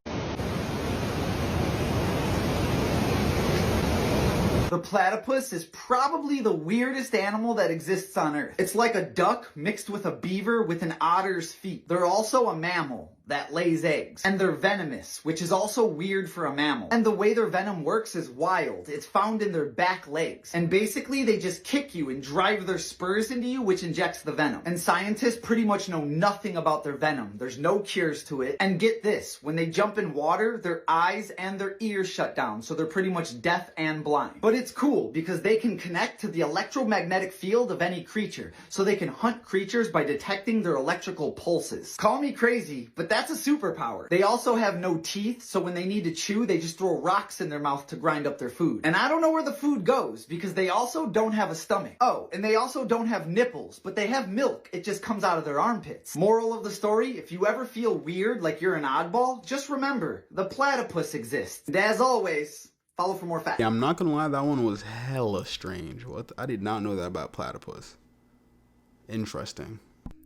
The platypus is probably the weirdest animal that exists on Earth. It's like a duck mixed with a beaver with an otter's feet. They're also a mammal that lays eggs. And they're venomous, which is also weird for a mammal. And the way their venom works is wild. It's found in their back legs. And basically, they just kick you and drive their spurs into you, which injects the venom. And scientists pretty much know nothing about their venom. There's no cures to it. And get this, when they jump in water, their eyes and their ears shut down, so they're pretty much deaf and blind. But it's cool, because they can connect to the electromagnetic field of any creature, so they can hunt creatures by detecting their electrical pulses. Call me crazy, but that's a superpower. They also have no teeth, so when they need to chew, they just throw rocks in their mouth to grind up their food. And I don't know where the food goes, because they also don't have a stomach. Oh, and they also don't have nipples, but they have milk. It just comes out of their armpits. Moral of the story, if you ever feel weird like you're an oddball, just remember, the platypus exists. And as always, follow for more facts.
Yeah, I'm not gonna lie, that one was hella strange. What? I did not know that about platypus. Interesting.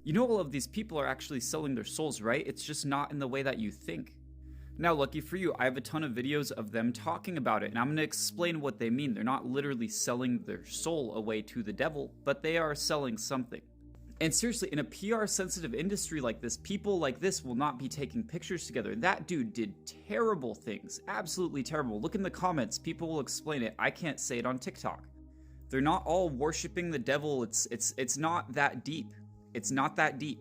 You know, all of these people are actually selling their souls, right? It's just not in the way that you think. Now, lucky for you, I have a ton of videos of them talking about it, and I'm going to explain what they mean. They're not literally selling their soul away to the devil, but they are selling something. And seriously, in a PR sensitive industry like this, people like this will not be taking pictures together. That dude did terrible things, absolutely terrible. Look in the comments, people will explain it. I can't say it on TikTok. They're not all worshiping the devil. It's not that deep. It's not that deep.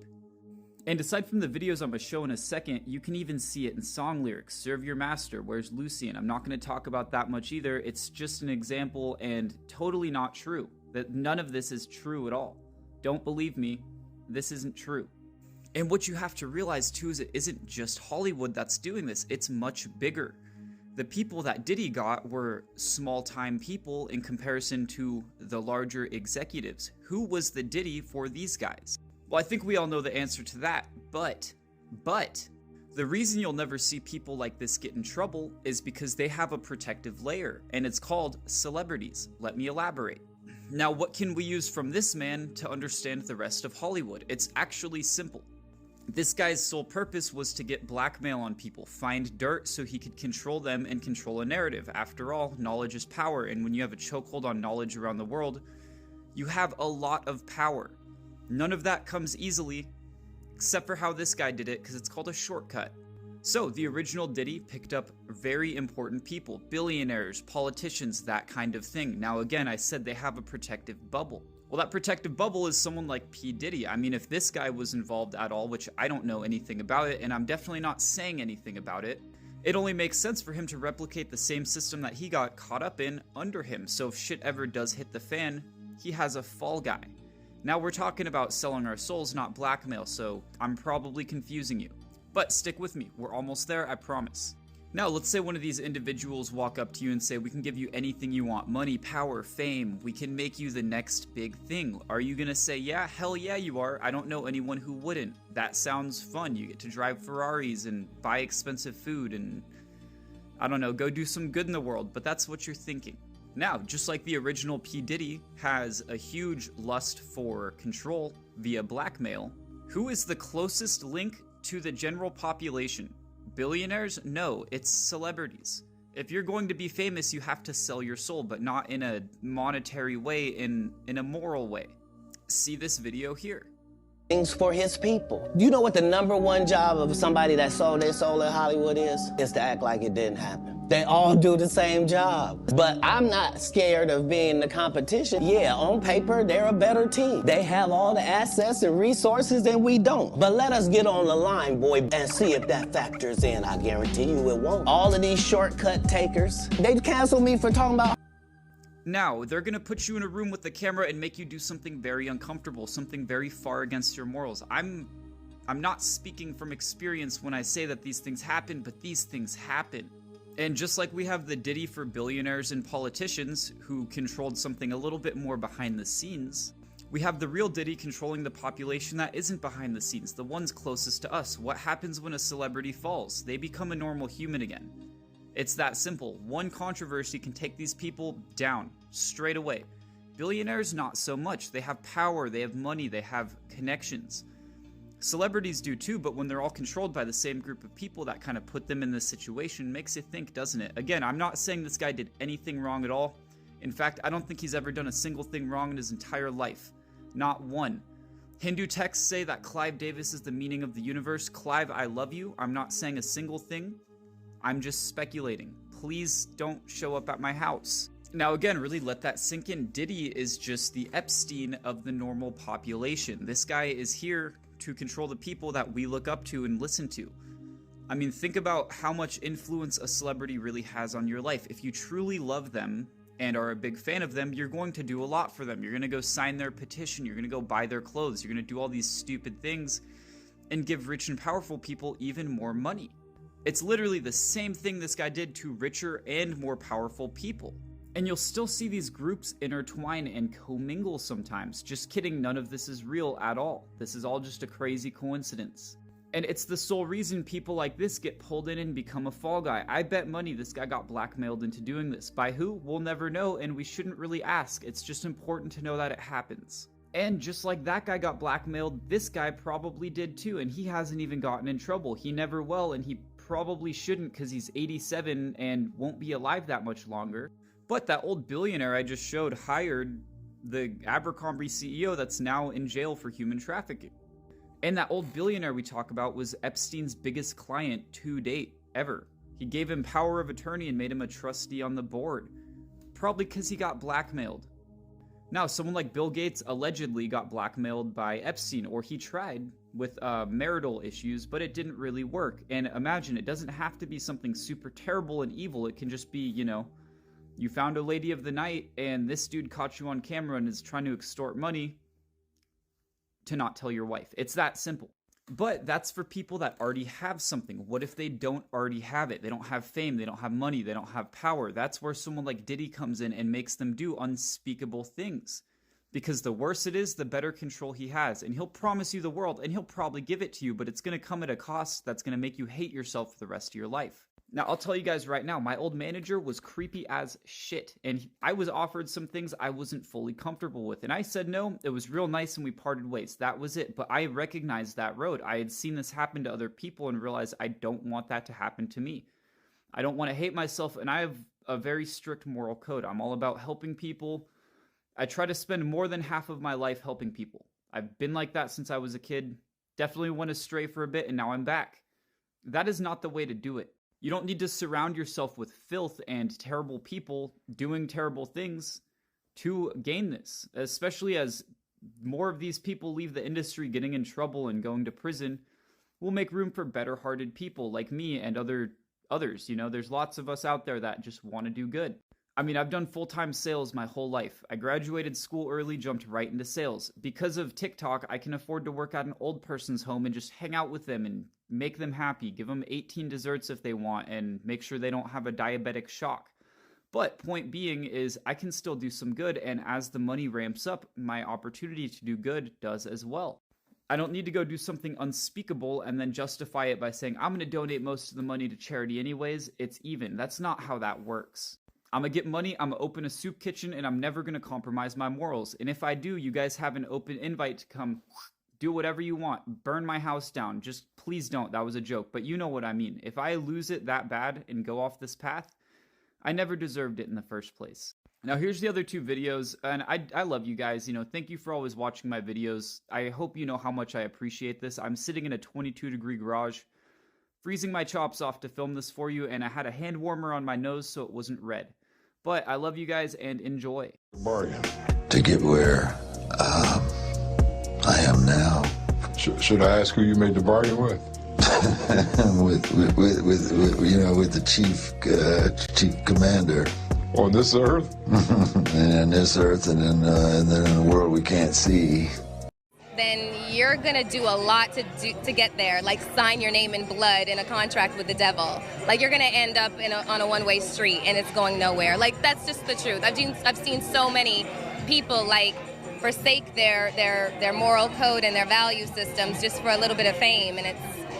And aside from the videos I'm going to show in a second, you can even see it in song lyrics. Serve your master, where's Lucian? I'm not going to talk about that much either. It's just an example and totally not true. That none of this is true at all. Don't believe me, this isn't true. And what you have to realize too is it isn't just Hollywood that's doing this, it's much bigger. The people that Diddy got were small-time people in comparison to the larger executives. Who was the Diddy for these guys? Well, I think we all know the answer to that, but the reason you'll never see people like this get in trouble is because they have a protective layer, and it's called celebrities. Let me elaborate. Now, what can we use from this man to understand the rest of Hollywood? It's actually simple. This guy's sole purpose was to get blackmail on people, find dirt so he could control them and control a narrative. After all, knowledge is power, and when you have a chokehold on knowledge around the world, you have a lot of power. None of that comes easily, except for how this guy did it, because it's called a shortcut. So, the original Diddy picked up very important people, billionaires, politicians, that kind of thing. Now again, I said they have a protective bubble. Well, that protective bubble is someone like P. Diddy. I mean, if this guy was involved at all, which I don't know anything about it, and I'm definitely not saying anything about it, it only makes sense for him to replicate the same system that he got caught up in under him. So if shit ever does hit the fan, he has a fall guy. Now we're talking about selling our souls, not blackmail, so I'm probably confusing you. But stick with me, we're almost there, I promise. Now, let's say one of these individuals walk up to you and say, we can give you anything you want, money, power, fame, we can make you the next big thing. Are you gonna say, yeah, hell yeah you are? I don't know anyone who wouldn't. That sounds fun, you get to drive Ferraris and buy expensive food and, I don't know, go do some good in the world, but that's what you're thinking. Now, just like the original P. Diddy has a huge lust for control via blackmail, who is the closest link to the general population? Billionaires? No, it's celebrities. If you're going to be famous, you have to sell your soul, but not in a monetary way, in a moral way. See this video here.
Things for his people. Do you know what the #1 job of somebody that sold their soul in Hollywood is? Is to act like it didn't happen. They all do the same job. But I'm not scared of being the competition. Yeah, on paper, they're a better team. They have all the assets and resources and we don't. But let us get on the line, boy, and see if that factors in. I guarantee you it won't. All of these shortcut takers, they cancel me for talking about.
Now, they're gonna put you in a room with the camera and make you do something very uncomfortable, something very far against your morals. I'm not speaking from experience when I say that these things happen, but these things happen. And just like we have the Diddy for billionaires and politicians who controlled something a little bit more behind the scenes, we have the real Diddy controlling the population that isn't behind the scenes, the ones closest to us. What happens when a celebrity falls? They become a normal human again. It's that simple. One controversy can take these people down straight away. Billionaires, not so much. They have power, they have money, they have connections. Celebrities do too, but when they're all controlled by the same group of people, that kind of put them in this situation. Makes you think, doesn't it? Again, I'm not saying this guy did anything wrong at all. In fact, I don't think he's ever done a single thing wrong in his entire life. Not one. Hindu texts say that Clive Davis is the meaning of the universe. Clive, I love you. I'm not saying a single thing. I'm just speculating. Please don't show up at my house. Now again, really let that sink in. Diddy is just the Epstein of the normal population. This guy is here to control the people that we look up to and listen to. I mean, think about how much influence a celebrity really has on your life. If you truly love them and are a big fan of them, you're going to do a lot for them. You're going to go sign their petition. You're going to go buy their clothes. You're going to do all these stupid things and give rich and powerful people even more money. It's literally the same thing this guy did to richer and more powerful people. And you'll still see these groups intertwine and commingle sometimes. Just kidding, none of this is real at all. This is all just a crazy coincidence. And it's the sole reason people like this get pulled in and become a fall guy. I bet money this guy got blackmailed into doing this. By who? We'll never know, and we shouldn't really ask. It's just important to know that it happens. And just like that guy got blackmailed, this guy probably did too, and he hasn't even gotten in trouble. He never will, and he probably shouldn't because he's 87 and won't be alive that much longer. But that old billionaire I just showed hired the Abercrombie CEO that's now in jail for human trafficking. And that old billionaire we talk about was Epstein's biggest client to date, ever. He gave him power of attorney and made him a trustee on the board. Probably because he got blackmailed. Now, someone like Bill Gates allegedly got blackmailed by Epstein, or he tried with marital issues, but it didn't really work. And imagine, it doesn't have to be something super terrible and evil. It can just be, you know, you found a lady of the night and this dude caught you on camera and is trying to extort money to not tell your wife. It's that simple. But that's for people that already have something. What if they don't already have it? They don't have fame, they don't have money, they don't have power. That's where someone like Diddy comes in and makes them do unspeakable things. Because the worse it is, the better control he has. And he'll promise you the world, and he'll probably give it to you, but it's going to come at a cost that's going to make you hate yourself for the rest of your life. Now, I'll tell you guys right now, my old manager was creepy as shit, and I was offered some things I wasn't fully comfortable with, and I said no. It was real nice, and we parted ways. That was it, but I recognized that road. I had seen this happen to other people and realized I don't want that to happen to me. I don't want to hate myself, and I have a very strict moral code. I'm all about helping people. I try to spend more than half of my life helping people. I've been like that since I was a kid. Definitely went astray for a bit, and now I'm back. That is not the way to do it. You don't need to surround yourself with filth and terrible people doing terrible things to gain this, especially as more of these people leave the industry getting in trouble and going to prison. We'll make room for better-hearted people like me and others. You know, there's lots of us out there that just want to do good. I mean, I've done full-time sales my whole life. I graduated school early, jumped right into sales. Because of TikTok, I can afford to work at an old person's home and just hang out with them and make them happy, give them 18 desserts if they want, and make sure they don't have a diabetic shock. But point being is I can still do some good, and as the money ramps up, my opportunity to do good does as well. I don't need to go do something unspeakable and then justify it by saying, I'm going to donate most of the money to charity anyways. It's even. That's not how that works. I'm going to get money, I'm going to open a soup kitchen, and I'm never going to compromise my morals. And if I do, you guys have an open invite to come do whatever you want. Burn my house down. Just please don't. That was a joke. But you know what I mean. If I lose it that bad and go off this path, I never deserved it in the first place. Now here's the other two videos, and I love you guys. You know, thank you for always watching my videos. I hope you know how much I appreciate this. I'm sitting in a 22-degree garage, freezing my chops off to film this for you, and I had a hand warmer on my nose so it wasn't red. But I love you guys and enjoy.
Bargain.
To get where I am now.
Should I ask who you made the bargain with?
with the chief commander.
On this earth?
And this earth, and then in a world we can't see.
Then you're gonna do a lot to get there, like sign your name in blood in a contract with the devil. Like you're gonna end up on a one-way street and it's going nowhere. Like that's just the truth. I've seen so many people like forsake their moral code and their value systems just for a little bit of fame, and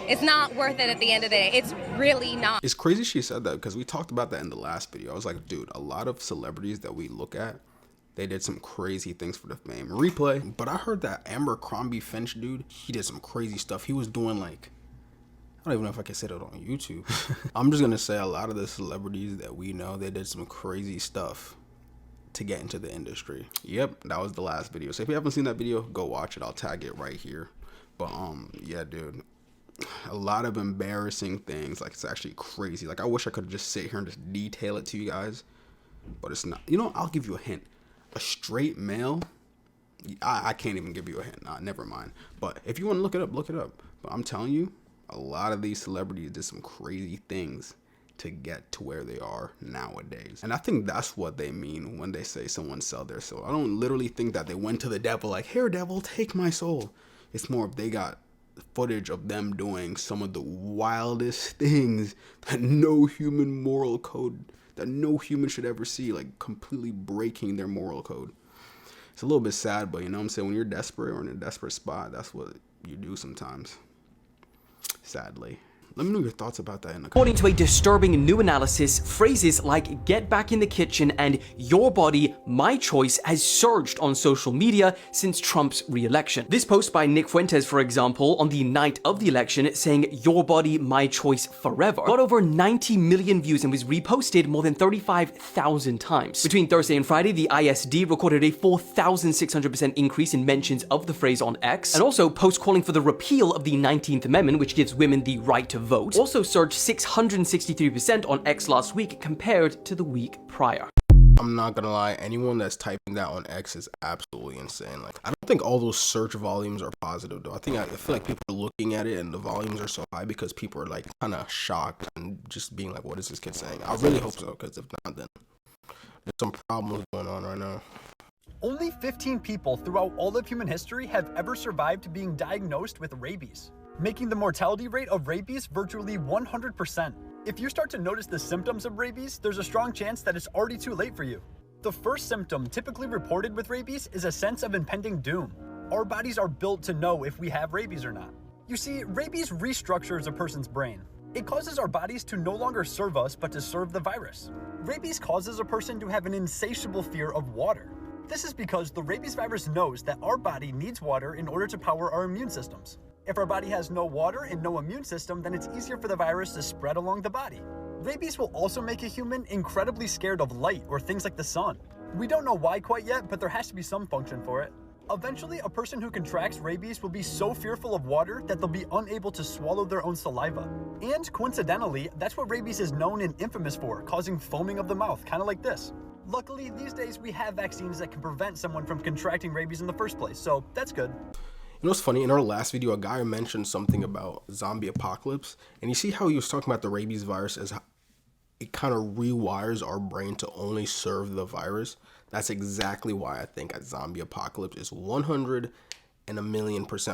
it's not worth it at the end of the day. It's really not.
It's crazy she said that because we talked about that in the last video. I was like, dude, a lot of celebrities that we look at, they did some crazy things for the fame. Replay. But I heard that Abercrombie Finch dude, he did some crazy stuff. He was doing like, I don't even know if I can say that on YouTube. I'm just going to say a lot of the celebrities that we know, they did some crazy stuff to get into the industry. Yep, that was the last video. So if you haven't seen that video, go watch it. I'll tag it right here. But yeah, dude, a lot of embarrassing things. Like, it's actually crazy. Like, I wish I could just sit here and just detail it to you guys, but it's not. You know, I'll give you a hint. A straight male, I can't even give you a hint. Nah, never mind. But if you want to look it up, look it up. But I'm telling you, a lot of these celebrities did some crazy things to get to where they are nowadays. And I think that's what they mean when they say someone sell their soul. I don't literally think that they went to the devil like, here devil, take my soul. It's more of they got footage of them doing some of the wildest things that no human moral code, that no human should ever see, like completely breaking their moral code. It's a little bit sad, but you know what I'm saying? When you're desperate or in a desperate spot, that's what you do sometimes, sadly. Let me know your thoughts about that in the
According to a disturbing new analysis, phrases like "get back in the kitchen" and "your body, my choice" has surged on social media since Trump's re-election. This post by Nick Fuentes, for example, on the night of the election saying "your body, my choice forever" got over 90 million views and was reposted more than 35,000 times. Between Thursday and Friday, the ISD recorded a 4,600% increase in mentions of the phrase on X, and also posts calling for the repeal of the 19th Amendment, which gives women the right to vote, also surged 663% on X last week compared to the week prior.
I'm not gonna lie, anyone that's typing that on X is absolutely insane. Like, I don't think all those search volumes are positive though. I feel like people are looking at it and the volumes are so high because people are like kind of shocked and just being like, what is this kid saying? I really hope so, because if not, then there's some problems going on right now.
Only 15 people throughout all of human history have ever survived being diagnosed with rabies, making the mortality rate of rabies virtually 100%. If you start to notice the symptoms of rabies, there's a strong chance that it's already too late for you. The first symptom typically reported with rabies is a sense of impending doom. Our bodies are built to know if we have rabies or not. You see, rabies restructures a person's brain. It causes our bodies to no longer serve us, but to serve the virus. Rabies causes a person to have an insatiable fear of water. This is because the rabies virus knows that our body needs water in order to power our immune systems. If our body has no water and no immune system, then it's easier for the virus to spread along the body. Rabies will also make a human incredibly scared of light or things like the sun. We don't know why quite yet, but there has to be some function for it. Eventually, a person who contracts rabies will be so fearful of water that they'll be unable to swallow their own saliva. And coincidentally, that's what rabies is known and infamous for, causing foaming of the mouth, kind of like this. Luckily, these days we have vaccines that can prevent someone from contracting rabies in the first place, so that's good.
You know what's funny? In our last video, a guy mentioned something about zombie apocalypse, and you see how he was talking about the rabies virus as how it kind of rewires our brain to only serve the virus. That's exactly why I think a zombie apocalypse is 100%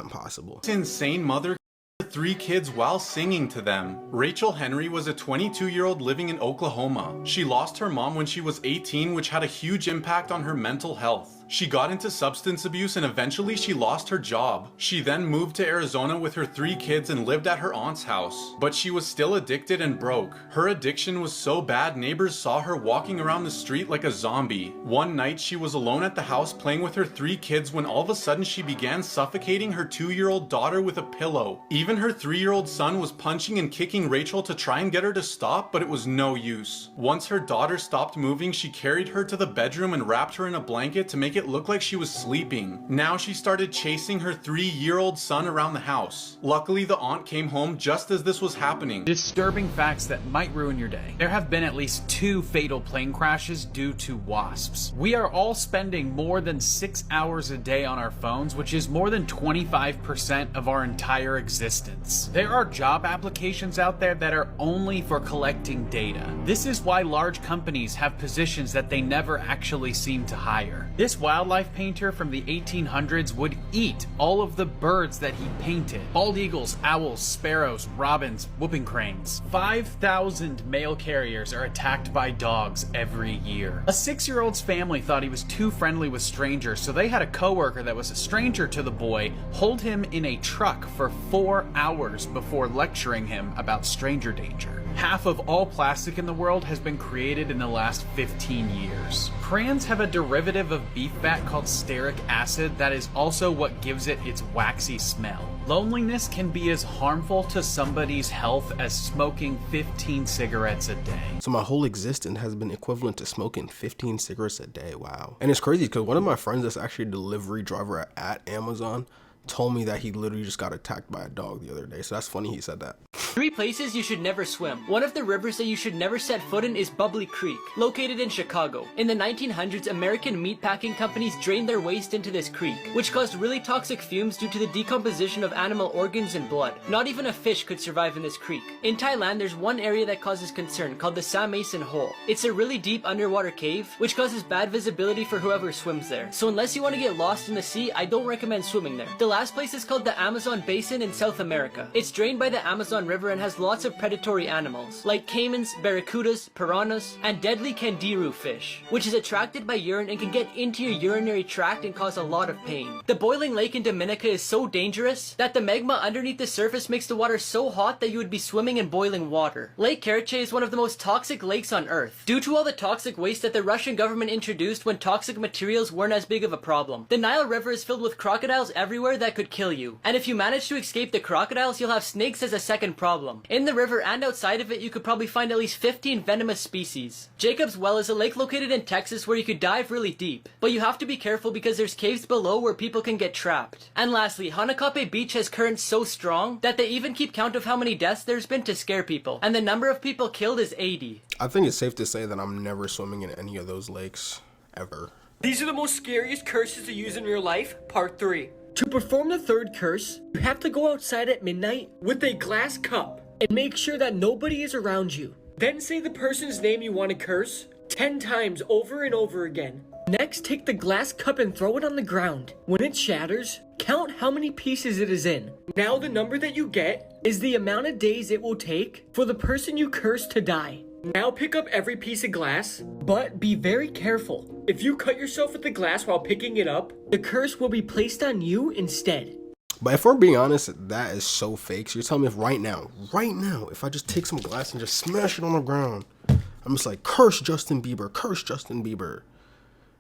possible.
This insane mother 3 kids while singing to them. Rachel Henry was a 22-year-old living in Oklahoma. She lost her mom when she was 18, which had a huge impact on her mental health. She got into substance abuse and eventually she lost her job. She then moved to Arizona with her 3 kids and lived at her aunt's house. But she was still addicted and broke. Her addiction was so bad, neighbors saw her walking around the street like a zombie. One night she was alone at the house playing with her 3 kids when all of a sudden she began suffocating her 2-year-old daughter with a pillow. Even her 3-year-old son was punching and kicking Rachel to try and get her to stop, but it was no use. Once her daughter stopped moving, she carried her to the bedroom and wrapped her in a blanket to make it look like she was sleeping. Now she started chasing her 3-year-old son around the house. Luckily, the aunt came home just as this was happening.
Disturbing facts that might ruin your day. There have been at least 2 fatal plane crashes due to wasps. We are all spending more than 6 hours a day on our phones, which is more than 25% of our entire existence. There are job applications out there that are only for collecting data. This is why large companies have positions that they never actually seem to hire. This wildlife painter from the 1800s would eat all of the birds that he painted. Bald eagles, owls, sparrows, robins, whooping cranes. 5,000 mail carriers are attacked by dogs every year. A 6-year-old's family thought he was too friendly with strangers, so they had a coworker that was a stranger to the boy hold him in a truck for 4 hours before lecturing him about stranger danger. Half of all plastic in the world has been created in the last 15 years. Crayons have a derivative of beef fat called stearic acid that is also what gives it its waxy smell. Loneliness can be as harmful to somebody's health as smoking 15 cigarettes a day.
So my whole existence has been equivalent to smoking 15 cigarettes a day. Wow. And it's crazy because one of my friends that's actually a delivery driver at Amazon told me that he literally just got attacked by a dog the other day. So that's funny he said that.
3 places you should never swim. One of the rivers that you should never set foot in is Bubbly Creek, located in Chicago. In the 1900s, American meatpacking companies drained their waste into this creek, which caused really toxic fumes due to the decomposition of animal organs and blood. Not even a fish could survive in this creek. In Thailand, there's one area that causes concern called the Sa Mason Hole. It's a really deep underwater cave, which causes bad visibility for whoever swims there. So unless you want to get lost in the sea, I don't recommend swimming there. The last place is called the Amazon Basin in South America. It's drained by the Amazon River and has lots of predatory animals, like caimans, barracudas, piranhas, and deadly candiru fish, which is attracted by urine and can get into your urinary tract and cause a lot of pain. The boiling lake in Dominica is so dangerous that the magma underneath the surface makes the water so hot that you would be swimming in boiling water. Lake Karachay is one of the most toxic lakes on Earth, due to all the toxic waste that the Russian government introduced when toxic materials weren't as big of a problem. The Nile River is filled with crocodiles everywhere that could kill you, and if you manage to escape the crocodiles, you'll have snakes as a second problem. In the river and outside of it, you could probably find at least 15 venomous species. Jacob's Well is a lake located in Texas where you could dive really deep, but you have to be careful because there's caves below where people can get trapped. And lastly, Hanakape Beach has currents so strong that they even keep count of how many deaths there's been to scare people, and the number of people killed is 80.
I think it's safe to say that I'm never swimming in any of those lakes, ever.
These are the most scariest curses to use in real life, part 3. To perform the third curse, you have to go outside at midnight with a glass cup and make sure that nobody is around you. Then say the person's name you want to curse 10 times over and over again. Next, take the glass cup and throw it on the ground. When it shatters, count how many pieces it is in. Now the number that you get is the amount of days it will take for the person you curse to die. Now pick up every piece of glass, but be very careful. If you cut yourself with the glass while picking it up, the curse will be placed on you instead.
But if we're being honest, that is so fake. So you're telling me if right now, if I just take some glass and just smash it on the ground, I'm just like, curse Justin Bieber, curse Justin Bieber.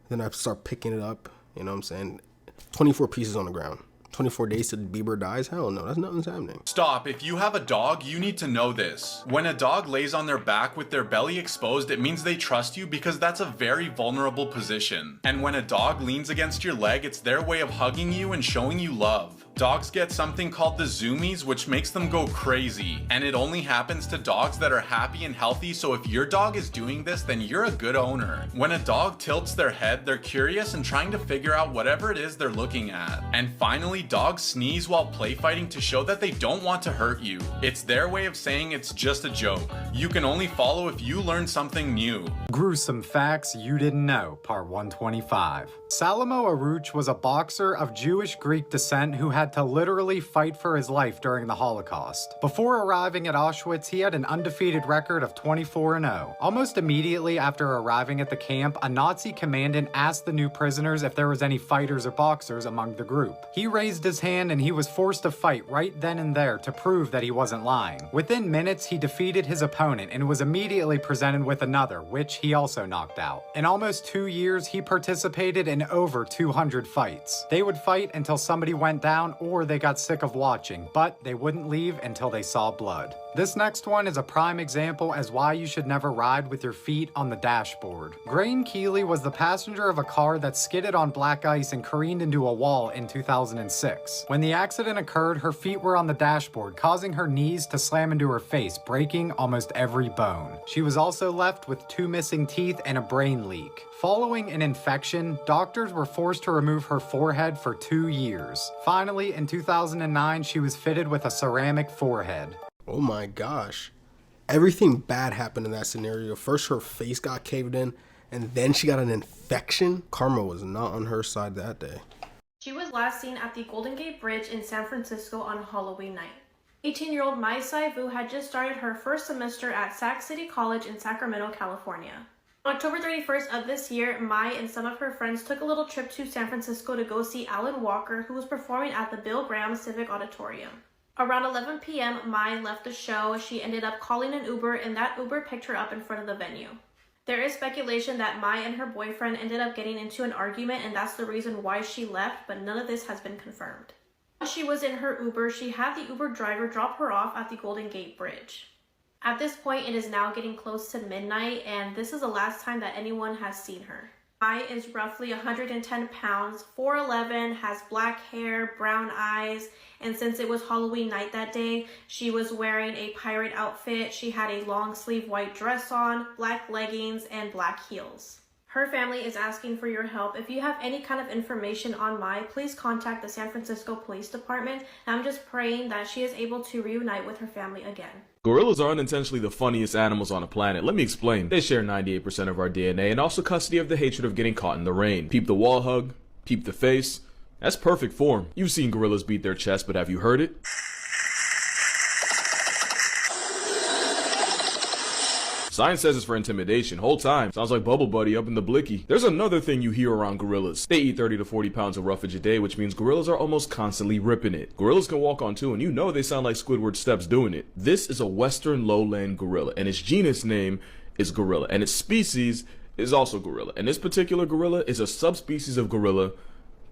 Then I start picking it up, you know what I'm saying? 24 pieces on the ground. 24 days till Bieber dies? Hell no, that's nothing's happening.
Stop. If you have a dog, you need to know this. When a dog lays on their back with their belly exposed, it means they trust you because that's a very vulnerable position. And when a dog leans against your leg, it's their way of hugging you and showing you love. Dogs get something called the zoomies, which makes them go crazy. And it only happens to dogs that are happy and healthy, so if your dog is doing this, then you're a good owner. When a dog tilts their head, they're curious and trying to figure out whatever it is they're looking at. And finally, dogs sneeze while play fighting to show that they don't want to hurt you. It's their way of saying it's just a joke. You can only follow if you learn something new.
Gruesome facts you didn't know, part 125. Salomo Aruch was a boxer of Jewish Greek descent who had to literally fight for his life during the Holocaust. Before arriving at Auschwitz, he had an undefeated record of 24-0. Almost immediately after arriving at the camp, a Nazi commandant asked the new prisoners if there was any fighters or boxers among the group. He raised his hand and he was forced to fight right then and there to prove that he wasn't lying. Within minutes, he defeated his opponent and was immediately presented with another, which he also knocked out. In almost 2 years, he participated in over 200 fights. They would fight until somebody went down or they got sick of watching, but they wouldn't leave until they saw blood. This next one is a prime example as why you should never ride with your feet on the dashboard. Grain Keeley was the passenger of a car that skidded on black ice and careened into a wall in 2006. When the accident occurred, her feet were on the dashboard, causing her knees to slam into her face, breaking almost every bone. She was also left with 2 missing teeth and a brain leak. Following an infection, doctors were forced to remove her forehead for 2 years. Finally, in 2009, she was fitted with a ceramic forehead.
Oh my gosh. Everything bad happened in that scenario. First her face got caved in, and then she got an infection. Karma was not on her side that day.
She was last seen at the Golden Gate Bridge in San Francisco on Halloween night. 18-year-old Mai Sai-Vu had just started her first semester at Sac City College in Sacramento, California. On October 31st of this year, Mai and some of her friends took a little trip to San Francisco to go see Alan Walker, who was performing at the Bill Graham Civic Auditorium. Around 11 p.m., Mai left the show. She ended up calling an Uber, and that Uber picked her up in front of the venue. There is speculation that Mai and her boyfriend ended up getting into an argument, and that's the reason why she left, but none of this has been confirmed. Once she was in her Uber, she had the Uber driver drop her off at the Golden Gate Bridge. At this point, it is now getting close to midnight, and this is the last time that anyone has seen her. Mai is roughly 110 pounds, 4'11", has black hair, brown eyes, and since it was Halloween night that day, she was wearing a pirate outfit. She had a long sleeve white dress on, black leggings, and black heels. Her family is asking for your help. If you have any kind of information on Mai, please contact the San Francisco Police Department. And I'm just praying that she is able to reunite with her family again.
Gorillas are unintentionally the funniest animals on the planet. Let me explain. They share 98% of our DNA and also custody of the hatred of getting caught in the rain. Peep the wall hug, peep the face, That's perfect form. You've seen gorillas beat their chest, but have you heard it? Science says it's for intimidation. Whole time. Sounds like Bubble Buddy up in the blicky. There's another thing you hear around gorillas. They eat 30 to 40 pounds of roughage a day, which means gorillas are almost constantly ripping it. Gorillas can walk on two, and you know they sound like Squidward steps doing it. This is a western lowland gorilla, and its genus name is gorilla, and its species is also gorilla. And this particular gorilla is a subspecies of gorilla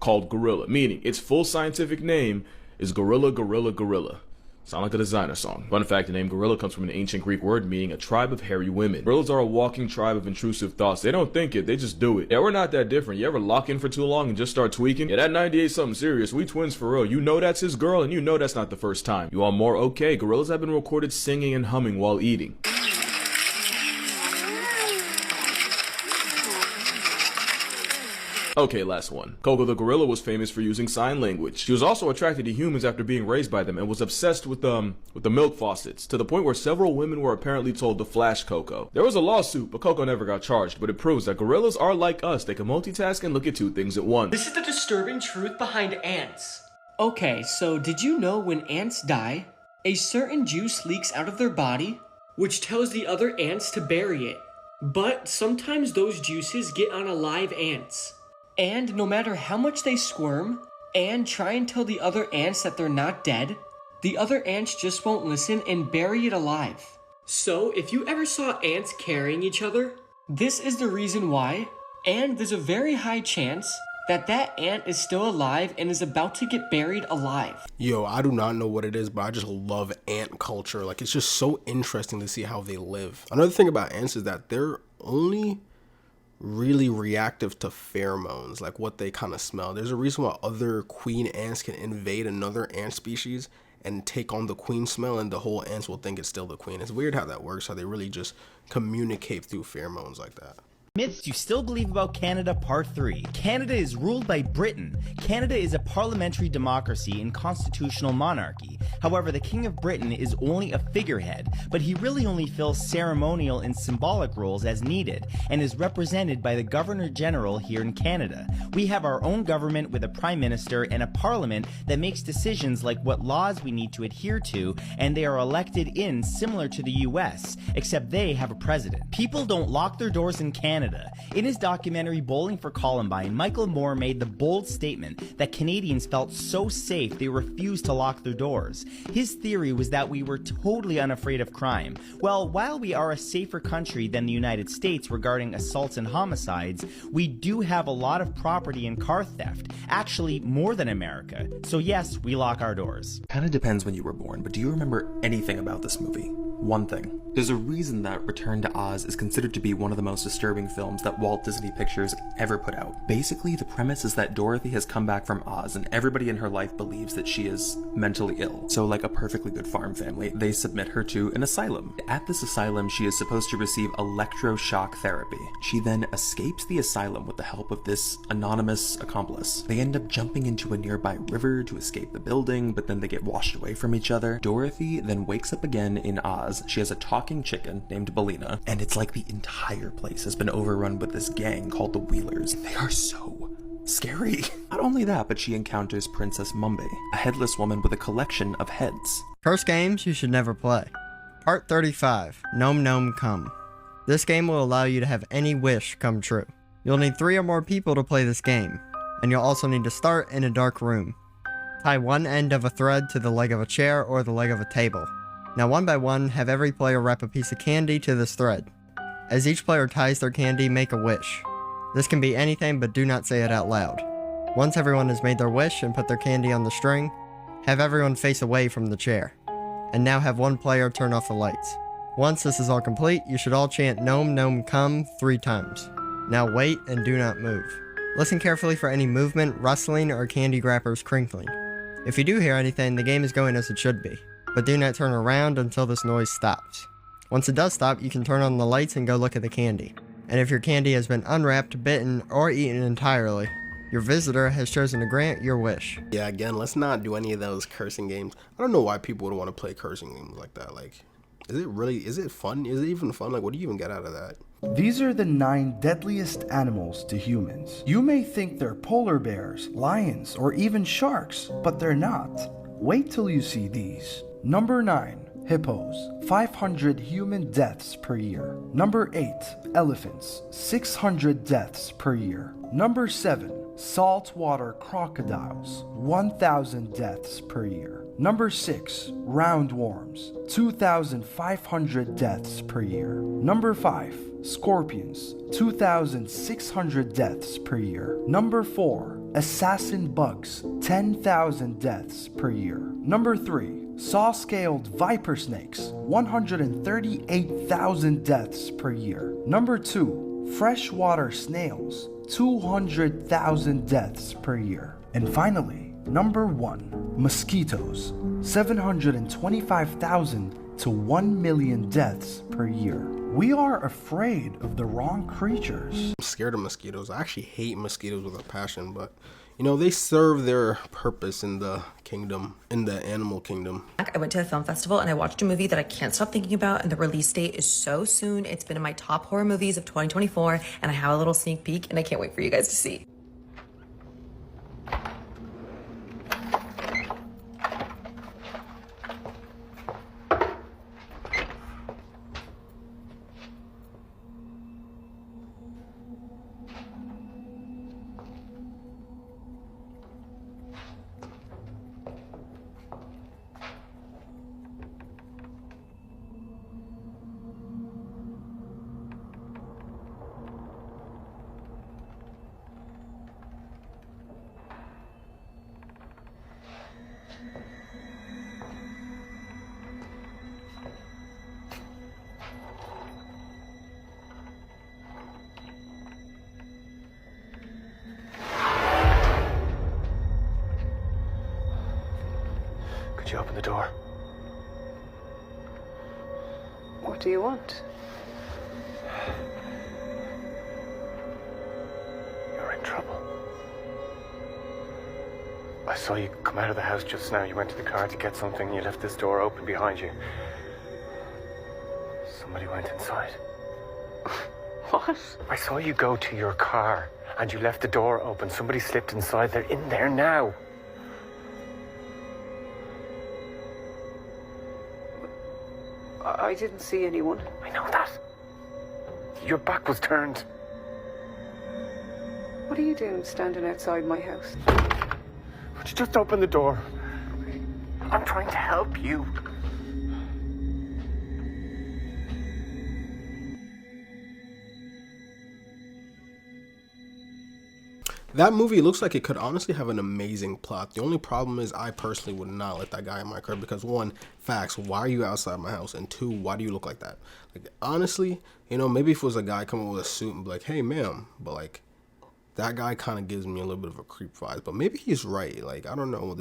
called gorilla, meaning its full scientific name is gorilla, gorilla, gorilla. Sound like a designer song. Fun fact, the name gorilla comes from an ancient Greek word meaning a tribe of hairy women. Gorillas are a walking tribe of intrusive thoughts. They don't think it, they just do it. Yeah, we're not that different. You ever lock in for too long and just start tweaking? Yeah, that 98 something serious. We twins for real. You know that's his girl, and you know that's not the first time. You are more okay. Gorillas have been recorded singing and humming while eating. Okay, last one. Coco the gorilla was famous for using sign language. She was also attracted to humans after being raised by them and was obsessed with the milk faucets, to the point where several women were apparently told to flash Coco. There was a lawsuit, but Coco never got charged, but it proves that gorillas are like us. They can multitask and look at two things at once.
This is the disturbing truth behind ants. Okay, so did you know when ants die, a certain juice leaks out of their body, which tells the other ants to bury it? But sometimes those juices get on alive ants. And no matter how much they squirm and try and tell the other ants that they're not dead, the other ants just won't listen and bury it alive. So if you ever saw ants carrying each other, this is the reason why, and there's a very high chance that that ant is still alive and is about to get buried alive.
Yo, I do not know what it is, but I just love ant culture. Like, it's just so interesting to see how they live. Another thing about ants is that they're only really reactive to pheromones, like what they kind of smell. There's a reason why other queen ants can invade another ant species and take on the queen smell, and the whole ants will think it's still the queen. It's weird how that works, how they really just communicate through pheromones like that.
Myths you still believe about Canada Part 3. Canada is ruled by Britain. Canada is a parliamentary democracy and constitutional monarchy. However, the King of Britain is only a figurehead, but he really only fills ceremonial and symbolic roles as needed, and is represented by the Governor General here in Canada. We have our own government with a Prime Minister and a Parliament that makes decisions like what laws we need to adhere to, and they are elected in similar to the US, except they have a president. People don't lock their doors in Canada. In his documentary Bowling for Columbine, Michael Moore made the bold statement that Canadians felt so safe they refused to lock their doors. His theory was that we were totally unafraid of crime. Well, while we are a safer country than the United States regarding assaults and homicides, we do have a lot of property and car theft, actually more than America. So yes, we lock our doors.
Kinda depends when you were born, but do you remember anything about this movie? One thing. There's a reason that Return to Oz is considered to be one of the most disturbing films that Walt Disney Pictures ever put out. Basically, the premise is that Dorothy has come back from Oz and everybody in her life believes that she is mentally ill. So like a perfectly good farm family, they submit her to an asylum. At this asylum, she is supposed to receive electroshock therapy. She then escapes the asylum with the help of this anonymous accomplice. They end up jumping into a nearby river to escape the building, but then they get washed away from each other. Dorothy then wakes up again in Oz. She has a talking chicken named Bellina, and it's like the entire place has been overrun with this gang called the Wheelers. They are so scary. Not only that, but she encounters Princess Mumbai, a headless woman with a collection of heads.
Curse games you should never play. Part 35, Gnome Gnome Come. This game will allow you to have any wish come true. You'll need 3 or more people to play this game, and you'll also need to start in a dark room. Tie one end of a thread to the leg of a chair or the leg of a table. Now one by one, have every player wrap a piece of candy to this thread. As each player ties their candy, make a wish. This can be anything, but do not say it out loud. Once everyone has made their wish and put their candy on the string, have everyone face away from the chair. And now have one player turn off the lights. Once this is all complete, you should all chant Gnome Gnome Come 3 times. Now wait and do not move. Listen carefully for any movement, rustling, or candy grabbers crinkling. If you do hear anything, the game is going as it should be, but do not turn around until this noise stops. Once it does stop, you can turn on the lights and go look at the candy. And if your candy has been unwrapped, bitten, or eaten entirely, your visitor has chosen to grant your wish.
Yeah, again, let's not do any of those cursing games. I don't know why people would want to play cursing games like that. Like, Is it fun? Is it even fun? Like, what do you even get out of that?
These are the 9 deadliest animals to humans. You may think they're polar bears, lions, or even sharks, but they're not. Wait till you see these. Number 9, hippos, 500 human deaths per year. Number 8, elephants, 600 deaths per year. Number 7, saltwater crocodiles, 1,000 deaths per year. Number 6, roundworms, 2,500 deaths per year. Number 5, scorpions, 2,600 deaths per year. Number 4, assassin bugs, 10,000 deaths per year. Number 3, saw-scaled viper snakes, 138,000 deaths per year. Number 2, freshwater snails, 200,000 deaths per year. And finally, number 1, mosquitoes, 725,000 to 1 million deaths per year. We are afraid of the wrong creatures.
I'm scared of mosquitoes. I actually hate mosquitoes with a passion, but you know, they serve their purpose in the kingdom, in the animal kingdom.
I went to a film festival and I watched a movie that I can't stop thinking about, and the release date is so soon. It's been in my top horror movies of 2024, and I have a little sneak peek, and I can't wait for you guys to see.
Could you open the door?
What do you want?
You're in trouble. I saw you come out of the house just now. You went to the car to get something and you left this door open behind you. Somebody went inside.
What?
I saw you go to your car and you left the door open. Somebody slipped inside. They're in there now.
I didn't see anyone.
I know that. Your back was turned.
What are you doing standing outside my house?
Would you just open the door? I'm trying to help you.
That movie looks like it could honestly have an amazing plot. The only problem is I personally would not let that guy in my crib because 1, facts, why are you outside my house? And 2, why do you look like that? Like, honestly, you know, maybe if it was a guy coming with a suit and be like, hey, ma'am, but like, that guy kind of gives me a little bit of a creep vibe. But maybe he's right. Like, I don't know. I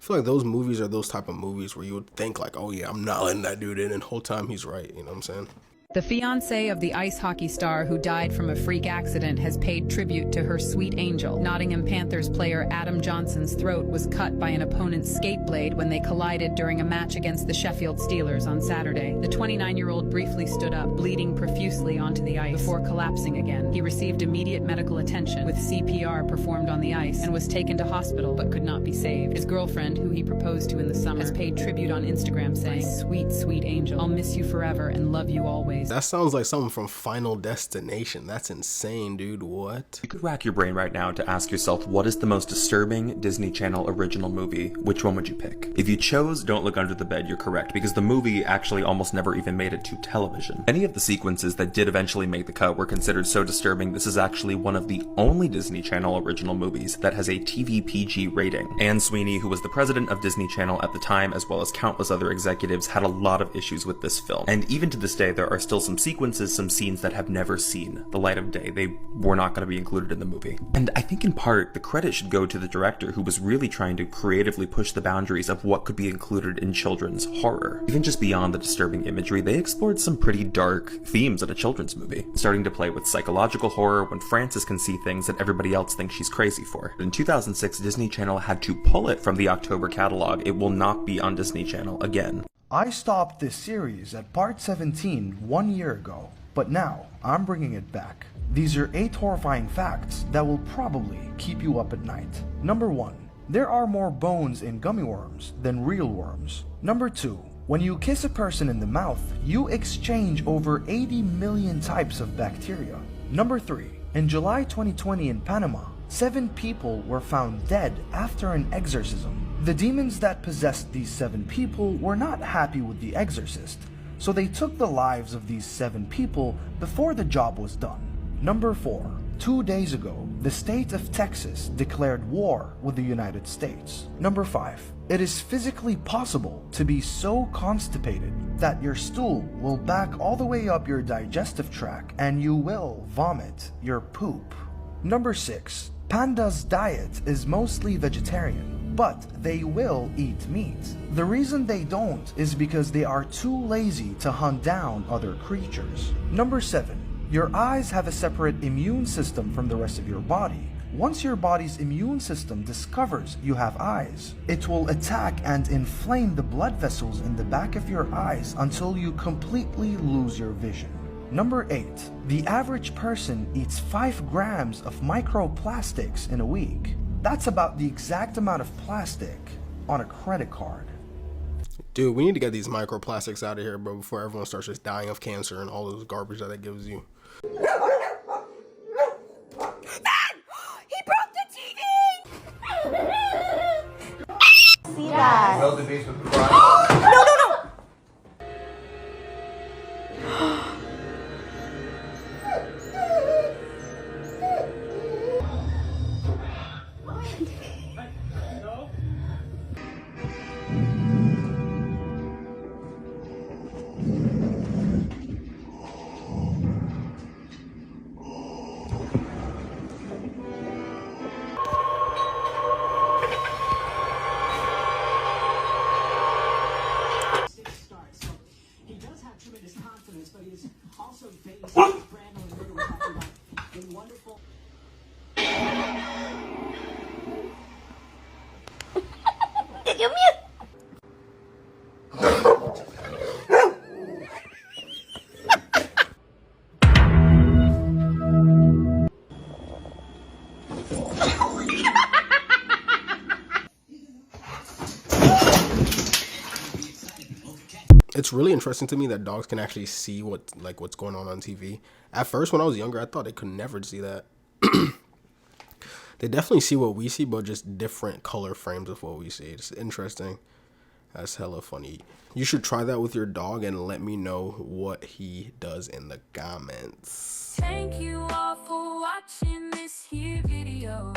feel like those movies are those type of movies where you would think like, oh yeah, I'm not letting that dude in, and the whole time he's right. You know what I'm saying?
The fiance of the ice hockey star who died from a freak accident has paid tribute to her sweet angel. Nottingham Panthers player Adam Johnson's throat was cut by an opponent's skate blade when they collided during a match against the Sheffield Steelers on Saturday. The 29-year-old briefly stood up, bleeding profusely onto the ice before collapsing again. He received immediate medical attention with CPR performed on the ice and was taken to hospital but could not be saved. His girlfriend, who he proposed to in the summer, has paid tribute on Instagram saying, "Sweet, sweet angel, I'll miss you forever and love you always."
That sounds like something from Final Destination. That's insane, dude. What?
You could rack your brain right now to ask yourself, what is the most disturbing Disney Channel original movie? Which one would you pick? If you chose Don't Look Under the Bed, you're correct, because the movie actually almost never even made it to television. Many of the sequences that did eventually make the cut were considered so disturbing, this is actually one of the only Disney Channel original movies that has a TV PG rating. Anne Sweeney, who was the president of Disney Channel at the time, as well as countless other executives, had a lot of issues with this film. And even to this day, there are still some sequences, some scenes that have never seen the light of day. They were not going to be included in the movie. And I think in part, the credit should go to the director, who was really trying to creatively push the boundaries of what could be included in children's horror. Even just beyond the disturbing imagery, they explored some pretty dark themes in a children's movie, starting to play with psychological horror when Frances can see things that everybody else thinks she's crazy for. In 2006, Disney Channel had to pull it from the October catalog. It will not be on Disney Channel again.
I stopped this series at part 17 1 year ago, but now I'm bringing it back. These are 8 horrifying facts that will probably keep you up at night. Number 1. There are more bones in gummy worms than real worms. Number 2. When you kiss a person in the mouth, you exchange over 80 million types of bacteria. Number 3. In July 2020 in Panama, 7 people were found dead after an exorcism. The demons that possessed these 7 people were not happy with the exorcist, so they took the lives of these 7 people before the job was done. Number 4. 2 days ago, the state of Texas declared war with the United States. Number 5. It is physically possible to be so constipated that your stool will back all the way up your digestive tract and you will vomit your poop. Number 6. Pandas' diet is mostly vegetarian, but they will eat meat. The reason they don't is because they are too lazy to hunt down other creatures. Number 7. Your eyes have a separate immune system from the rest of your body. Once your body's immune system discovers you have eyes, it will attack and inflame the blood vessels in the back of your eyes until you completely lose your vision. Number 8. The average person eats 5 grams of microplastics in a week. That's about the exact amount of plastic on a credit card.
Dude, we need to get these microplastics out of here, bro, before everyone starts just dying of cancer and all those garbage that it gives you.
He broke the TV! See that?
Well, the base with the
No, no, no!
It's really interesting to me that dogs can actually see what's going on TV. At first, when I was younger, I thought they could never see that. They definitely see what we see, but just different color frames of what we see. It's interesting. That's hella funny. You should try that with your dog and let me know what he does in the comments.
Thank you all for watching this here video.